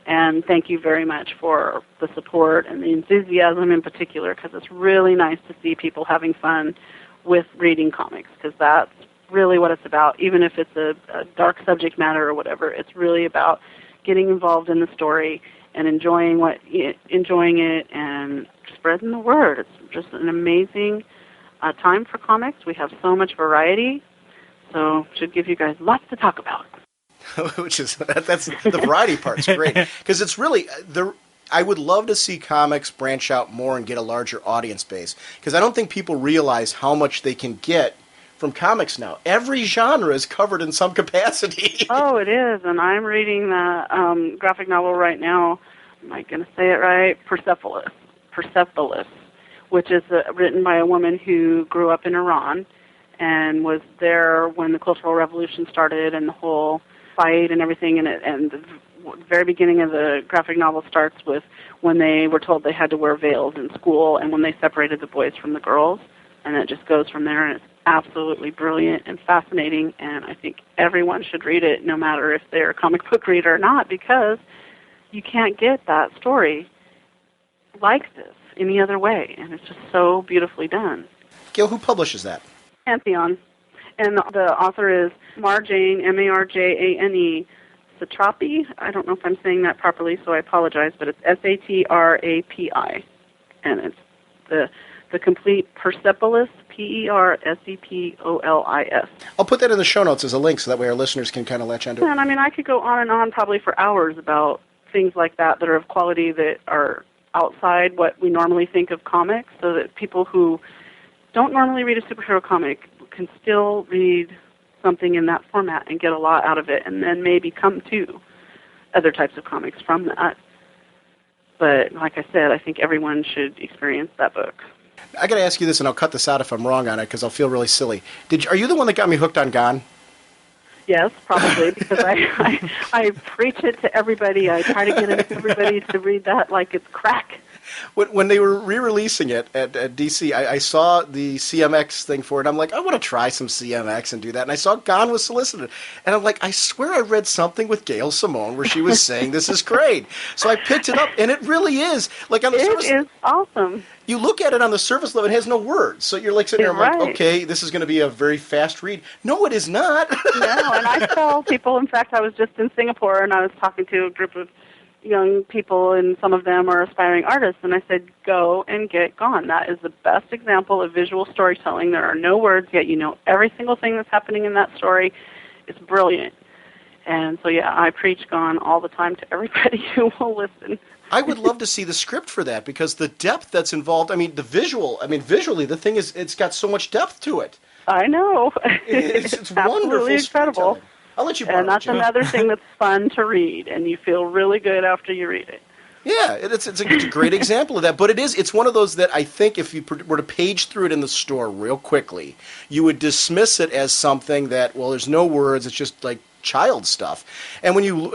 And thank you very much for the support and the enthusiasm in particular, because it's really nice to see people having fun with reading comics, because that's really what it's about. Even if it's a dark subject matter or whatever, it's really about getting involved in the story and enjoying it and spreading the word. It's just an amazing time for comics. We have so much variety, so it should give you guys lots to talk about. Which is, that's the variety part's great, because it's really I would love to see comics branch out more and get a larger audience base, because I don't think people realize how much they can get from comics now. Every genre is covered in some capacity. Oh, it is, and I'm reading the graphic novel right now. Am I going to say it right? Persepolis, which is written by a woman who grew up in Iran and was there when the Cultural Revolution started and the whole fight and everything, and the very beginning of the graphic novel starts with when they were told they had to wear veils in school and when they separated the boys from the girls, and it just goes from there, and it's absolutely brilliant and fascinating, and I think everyone should read it, no matter if they're a comic book reader or not, because you can't get that story like this any other way, and it's just so beautifully done. Gail, who publishes that? Pantheon. And the author is Marjane, Marjane Satrapi. I don't know if I'm saying that properly, so I apologize, but it's Satrapi. And it's the complete Persepolis, Persepolis. I'll put that in the show notes as a link so that way our listeners can kind of latch onto it. And I mean, I could go on and on probably for hours about things like that are of quality that are outside what we normally think of comics, so that people who don't normally read a superhero comic can still read something in that format and get a lot out of it, and then maybe come to other types of comics from that. But like I said, I think everyone should experience that book. I got to ask you this, and I'll cut this out if I'm wrong on it because I'll feel really silly. Are you the one that got me hooked on Gone? Yes, probably, because I preach it to everybody. I try to get everybody to read that like it's crack. When they were re-releasing it at DC, I saw the CMX thing for it. I'm like, I want to try some CMX and do that. And I saw Gone was solicited. And I'm like, I swear I read something with Gail Simone where she was saying this is great. So I picked it up, and it really is. Like on the surface, it is awesome. You look at it on the surface level, it has no words. So you're like sitting there, right. like, okay, this is going to be a very fast read. No, it is not. No, and I tell people, in fact, I was just in Singapore, and I was talking to a group of young people, and some of them are aspiring artists, and I said, go and get Gone. That is the best example of visual storytelling. There are no words, yet you know every single thing that's happening in that story. It's brilliant. And so, yeah, I preach Gone all the time to everybody who will listen. I would love to see the script for that, because the depth that's involved, visually, the thing is, it's got so much depth to it. I know. It's absolutely wonderful. Incredible. I'll let you. And that's another thing that's fun to read, and you feel really good after you read it. Yeah, it's a great example of that. But it's one of those that I think if you were to page through it in the store real quickly, you would dismiss it as something that, well, there's no words, it's just like child stuff. And when you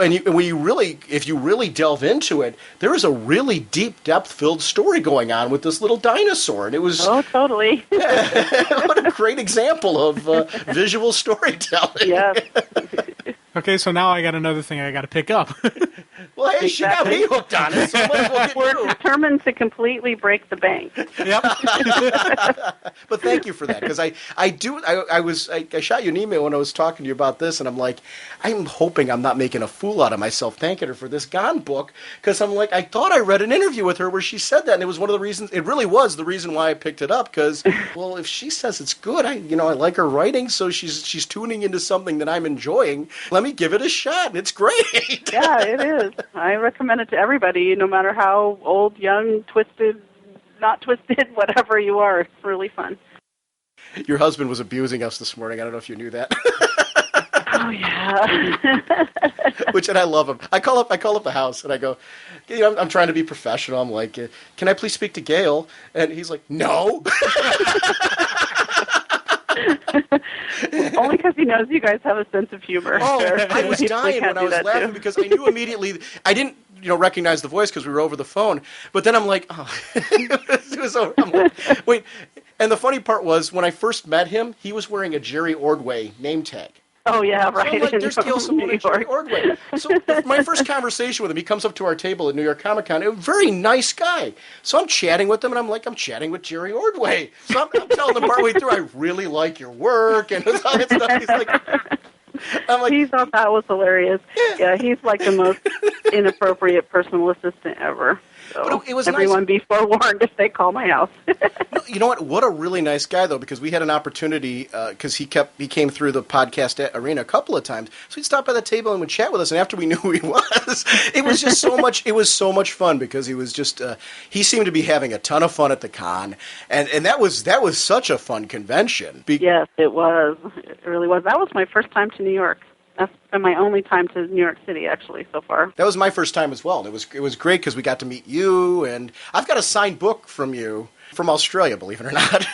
really delve into it, there is a really deep, depth-filled story going on with this little dinosaur, and it was totally. What a great example of visual storytelling. Yes. Okay, so now I got another thing I got to pick up. Well, hey, she got me hooked on it, so we're determined to completely break the bank. Yep. But thank you for that, because I shot you an email when I was talking to you about this, and I'm like, I'm hoping I'm not making a fool out of myself thanking her for this Gone book, because I'm like, I thought I read an interview with her where she said that, and it was one of the reasons, it really was the reason why I picked it up, because, well, if she says it's good, I like her writing, so she's tuning into something that I'm enjoying. Let me give it a shot, and it's great. Yeah, it is. I recommend it to everybody, no matter how old, young, twisted, not twisted, whatever you are. It's really fun. Your husband was abusing us this morning. I don't know if you knew that. Oh, yeah. And I love him. I call up the house, and I go, I'm trying to be professional. I'm like, can I please speak to Gail? And he's like, no. Only because he knows you guys have a sense of humor. Oh, I was dying when I was laughing because I knew immediately. I didn't, recognize the voice because we were over the phone. But then I'm like, oh, it was over. I'm like, wait. And the funny part was when I first met him, he was wearing a Jerry Ordway name tag. Oh, yeah, right. So I'm like, there's Gail Simone and Jerry Ordway. So my first conversation with him, he comes up to our table at New York Comic Con. A very nice guy. So I'm chatting with him, and I'm chatting with Jerry Ordway. So I'm telling him partway through, I really like your work, and all that stuff. He's like... he thought that was hilarious. Yeah, he's like the most inappropriate personal assistant ever. So it was everyone nice. Be forewarned if they call my house. You know what? What a really nice guy, though, because we had an opportunity, because he came through the podcast arena a couple of times. So he'd stop by the table and would chat with us, and after we knew who he was, it was just so much. It was so much fun because he was just he seemed to be having a ton of fun at the con, and that was such a fun convention. Yes, it was. It really was. That was my first time to New York. That's been my only time to New York City, actually, so far. That was my first time as well. And it was great because we got to meet you, and I've got a signed book from you from Australia, believe it or not.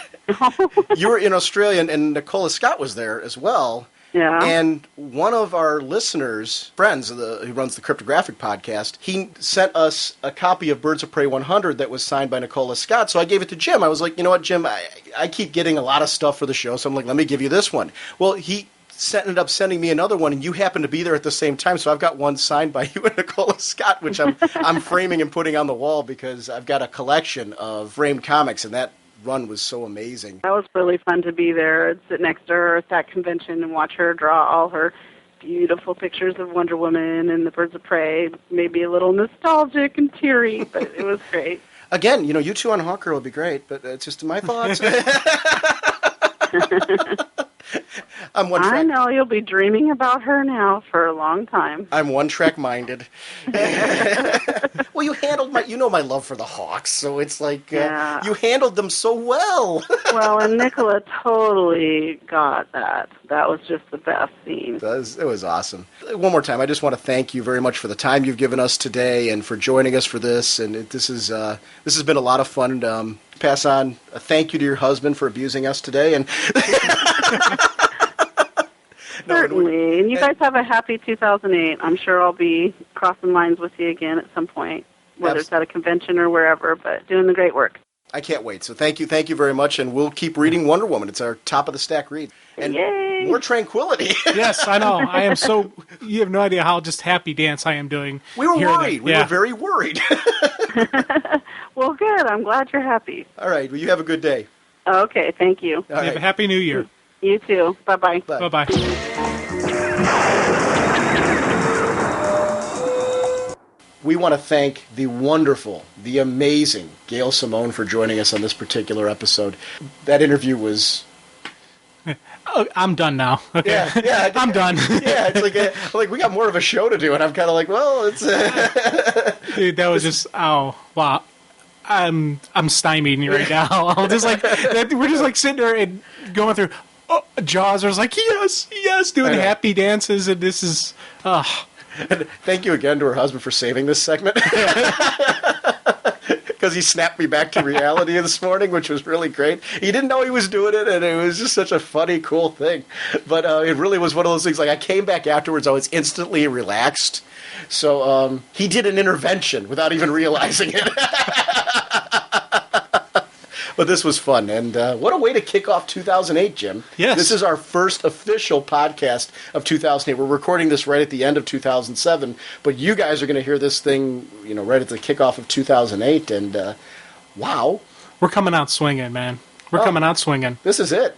You were in Australia, and Nicola Scott was there as well. Yeah. And one of our listeners, friends, who runs the Cryptographic podcast, he sent us a copy of Birds of Prey 100 that was signed by Nicola Scott. So I gave it to Jim. I was like, you know what, Jim, I keep getting a lot of stuff for the show, so I'm like, let me give you this one. Well, he ended up sending me another one, and you happened to be there at the same time, so I've got one signed by you and Nicola Scott, which I'm framing and putting on the wall because I've got a collection of framed comics, and that run was so amazing. That was really fun to be there and sit next to her at that convention and watch her draw all her beautiful pictures of Wonder Woman and the Birds of Prey. Maybe a little nostalgic and teary, but it was great. Again, you two on Hawker would be great, but it's just my thoughts. I'm one track. I know you'll be dreaming about her now for a long time. I'm one-track minded. Well, you handled my love for the Hawks, so it's like you handled them so well. Well, and Nicola totally got that. That was just the best scene. It was awesome. One more time, I just want to thank you very much for the time you've given us today and for joining us for this. And this has been a lot of fun. Pass on a thank you to your husband for abusing us today. And Certainly. And you guys have a happy 2008. I'm sure I'll be crossing lines with you again at some point, whether it's at a convention or wherever, but doing the great work. I can't wait. So thank you very much, and we'll keep reading Wonder Woman. It's our top of the stack read. And Yay! more Tranquility. Yes, I know. I am so... You have no idea how just happy dance I am doing. We were worried. We were very worried. Well, good. I'm glad you're happy. All right. Well, you have a good day. Okay, thank you. All right. Have a happy new year. You too. Bye-bye. Bye. Bye-bye. We want to thank the wonderful, the amazing Gail Simone for joining us on this particular episode. That interview was... Oh, I'm done now. Okay. Yeah, I'm done. Yeah, it's like we got more of a show to do, and I'm kind of like, well, it's... Dude, that was just... Oh, wow. I'm stymied right now. I'm just like... We're just like sitting there and going through... Oh, Jaws. I was like, yes, doing happy dances, and this is... And thank you again to her husband for saving this segment. Because he snapped me back to reality this morning, which was really great. He didn't know he was doing it, and it was just such a funny, cool thing. But it really was one of those things, like I came back afterwards, I was instantly relaxed. So he did an intervention without even realizing it. But this was fun, and what a way to kick off 2008, Jim. Yes. This is our first official podcast of 2008. We're recording this right at the end of 2007, but you guys are going to hear this thing, right at the kickoff of 2008, and wow. We're coming out swinging, man. We're coming out swinging. This is it.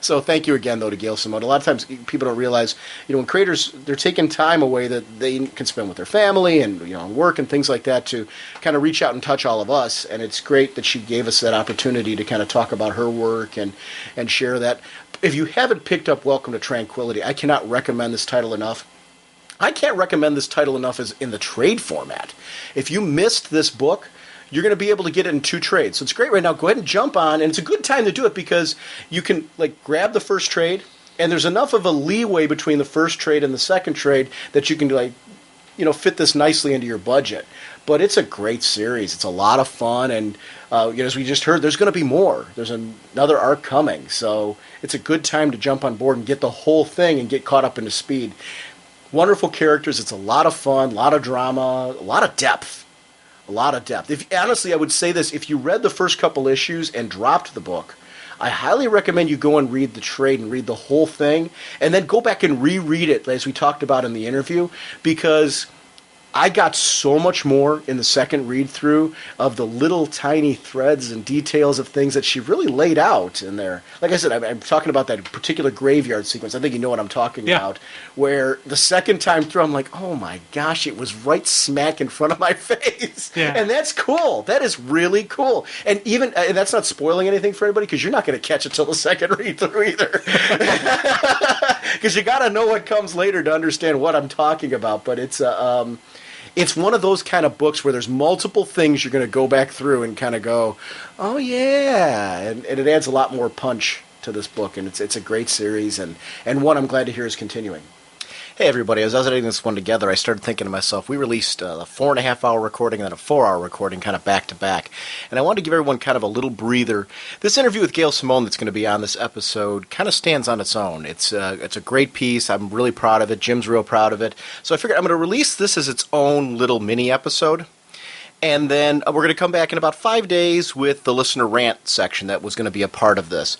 So thank you again, though, to Gail Simone. A lot of times people don't realize, when creators, they're taking time away that they can spend with their family and, work and things like that to kind of reach out and touch all of us. And it's great that she gave us that opportunity to kind of talk about her work and share that. If you haven't picked up Welcome to Tranquility, I cannot recommend this title enough. I can't recommend this title enough as in the trade format. If you missed this book, you're going to be able to get it in 2 trades. So it's great right now. Go ahead and jump on, and it's a good time to do it because you can grab the first trade, and there's enough of a leeway between the first trade and the second trade that you can fit this nicely into your budget. But it's a great series. It's a lot of fun, and as we just heard, there's going to be more. There's another arc coming, so it's a good time to jump on board and get the whole thing and get caught up into speed. Wonderful characters. It's a lot of fun, a lot of drama, a lot of depth. A lot of depth. Honestly, I would say this. If you read the first couple issues and dropped the book, I highly recommend you go and read the trade and read the whole thing, and then go back and reread it, as we talked about in the interview, because I got so much more in the second read-through of the little tiny threads and details of things that she really laid out in there. Like I said, I'm talking about that particular graveyard sequence. I think you know what I'm talking about. Where the second time through, I'm like, oh my gosh, it was right smack in front of my face. Yeah. And that's cool. That is really cool. And and that's not spoiling anything for anybody, because you're not going to catch it till the second read-through either. Because you got to know what comes later to understand what I'm talking about. But it's one of those kind of books where there's multiple things you're going to go back through and kind of go, oh yeah, and it adds a lot more punch to this book, and it's a great series, and one I'm glad to hear is continuing. Hey everybody, as I was editing this one together, I started thinking to myself, we released a 4.5-hour recording and then a 4-hour recording kind of back to back, and I wanted to give everyone kind of a little breather. This interview with Gail Simone that's going to be on this episode kind of stands on its own. It's a great piece. I'm really proud of it. Jim's real proud of it. So I figured I'm going to release this as its own little mini episode. And then we're going to come back in about 5 days with the listener rant section that was going to be a part of this.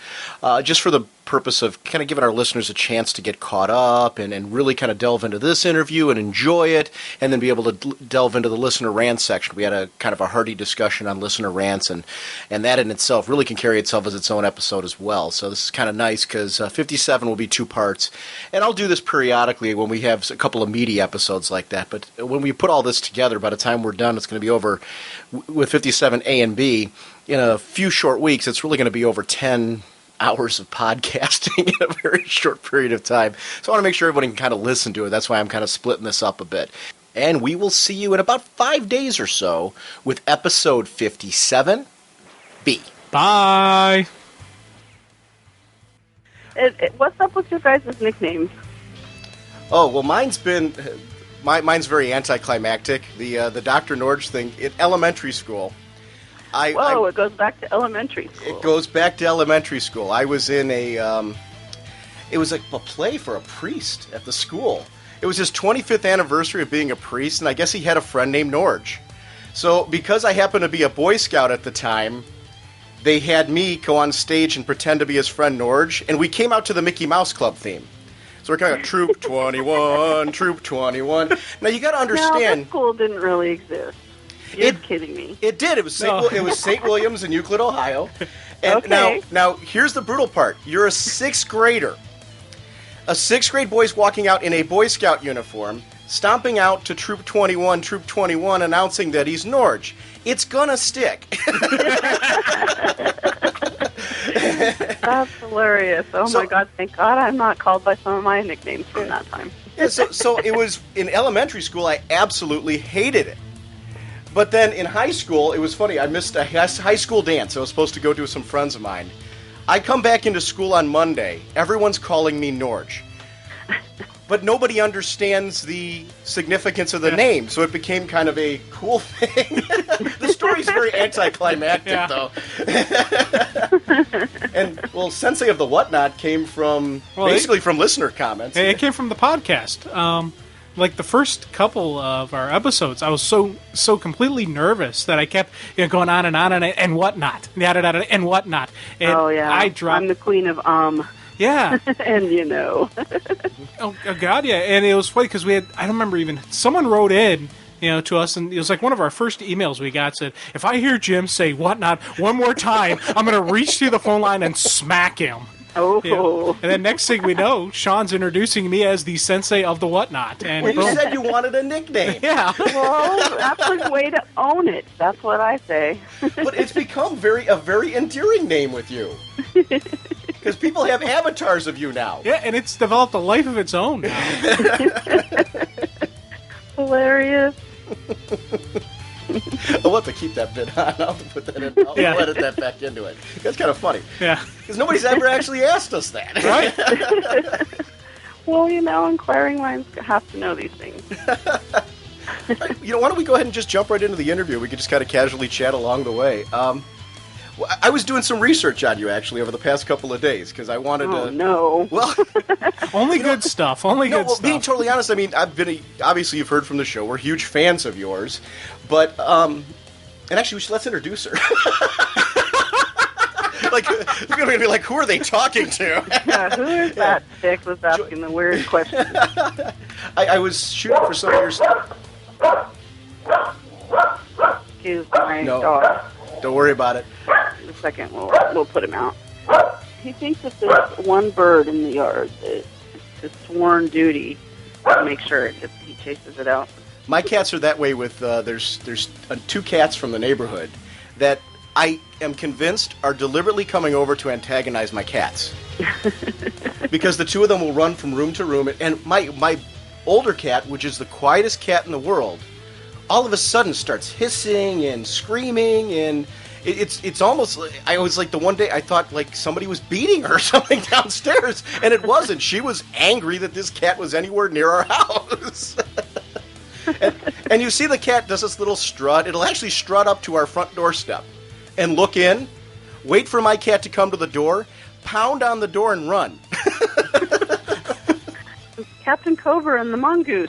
Just for the purpose of kind of giving our listeners a chance to get caught up and really kind of delve into this interview and enjoy it, and then be able to delve into the listener rant section. We had a kind of a hearty discussion on listener rants, and that in itself really can carry itself as its own episode as well. So this is kind of nice because 57 will be 2 parts, and I'll do this periodically when we have a couple of meaty episodes like that. But when we put all this together, by the time we're done, it's going to be over with 57 A and B. In a few short weeks, it's really going to be over 10 hours of podcasting in a very short period of time. So I want to make sure everybody can kind of listen to it. That's why I'm kind of splitting this up a bit. And we will see you in about 5 days or so with episode 57B. Bye. What's up with your guys' nicknames? Oh, well, mine's very anticlimactic. The Dr. Norge thing in elementary school. It goes back to elementary school. It goes back to elementary school. I was in it was like a play for a priest at the school. It was his 25th anniversary of being a priest, and I guess he had a friend named Norge. So because I happened to be a Boy Scout at the time, they had me go on stage and pretend to be his friend Norge, and we came out to the Mickey Mouse Club theme. So we're kind of Troop 21, Troop 21. Now you got to understand. No, that school didn't really exist. You're kidding me. It did. It was St. Williams in Euclid, Ohio. And okay. now here's the brutal part. You're a sixth grader. A sixth grade boy's walking out in a Boy Scout uniform, stomping out to Troop 21, announcing that he's Norge. It's gonna stick. That's hilarious. My God, thank God I'm not called by some of my nicknames from that time. Yeah, so it was in elementary school, I absolutely hated it. But then in high school, it was funny. I missed a high school dance I was supposed to go to with some friends of mine. I come back into school on Monday. Everyone's calling me Norge. But nobody understands the significance of the name, so it became kind of a cool thing. The story's very anticlimactic, though. And, Sensei of the Whatnot came from, basically from listener comments. It came from the podcast. Like the first couple of our episodes, I was so completely nervous that I kept going on and whatnot, and whatnot. And I'm the queen of Yeah. And Oh God, yeah. And it was funny because I don't remember even, someone wrote in, to us, and it was like one of our first emails we got said, if I hear Jim say whatnot one more time, I'm going to reach through the phone line and smack him. Oh. And then next thing we know, Sean's introducing me as the sensei of the whatnot. And you said you wanted a nickname. Yeah. Well, that's a way to own it. That's what I say. But it's become a very endearing name with you. Because people have avatars of you now. Yeah, and it's developed a life of its own now. Hilarious. I'll have to keep that bit on. I'll have to put that in. I'll edit that back into it. That's kind of funny. Yeah. Because nobody's ever actually asked us that. Right? Well, inquiring minds have to know these things. Why don't we go ahead and just jump right into the interview? We could just kind of casually chat along the way. I was doing some research on you, actually, over the past couple of days, because I wanted to... Oh, no. Well... Only good stuff. Good stuff. Being totally honest, I mean, obviously you've heard from the show. We're huge fans of yours. But, and actually, let's introduce her. We're going to be like, who are they talking to? Yeah, who is that chick was asking the weird question? I was shooting for some of your stuff. Excuse my dog. Don't worry about it. In a second, we'll put him out. He thinks if there's one bird in the yard, it's his sworn duty to make sure he chases it out. My cats are that way with, there's two cats from the neighborhood that I am convinced are deliberately coming over to antagonize my cats. Because the two of them will run from room to room, and my older cat, which is the quietest cat in the world, all of a sudden starts hissing and screaming, and it's almost, I was like, the one day I thought like somebody was beating her or something downstairs, and it wasn't. She was angry that this cat was anywhere near our house. and you see the cat does this little strut. It'll actually strut up to our front doorstep and look in, wait for my cat to come to the door, pound on the door and run. Captain Cobra and the mongoose.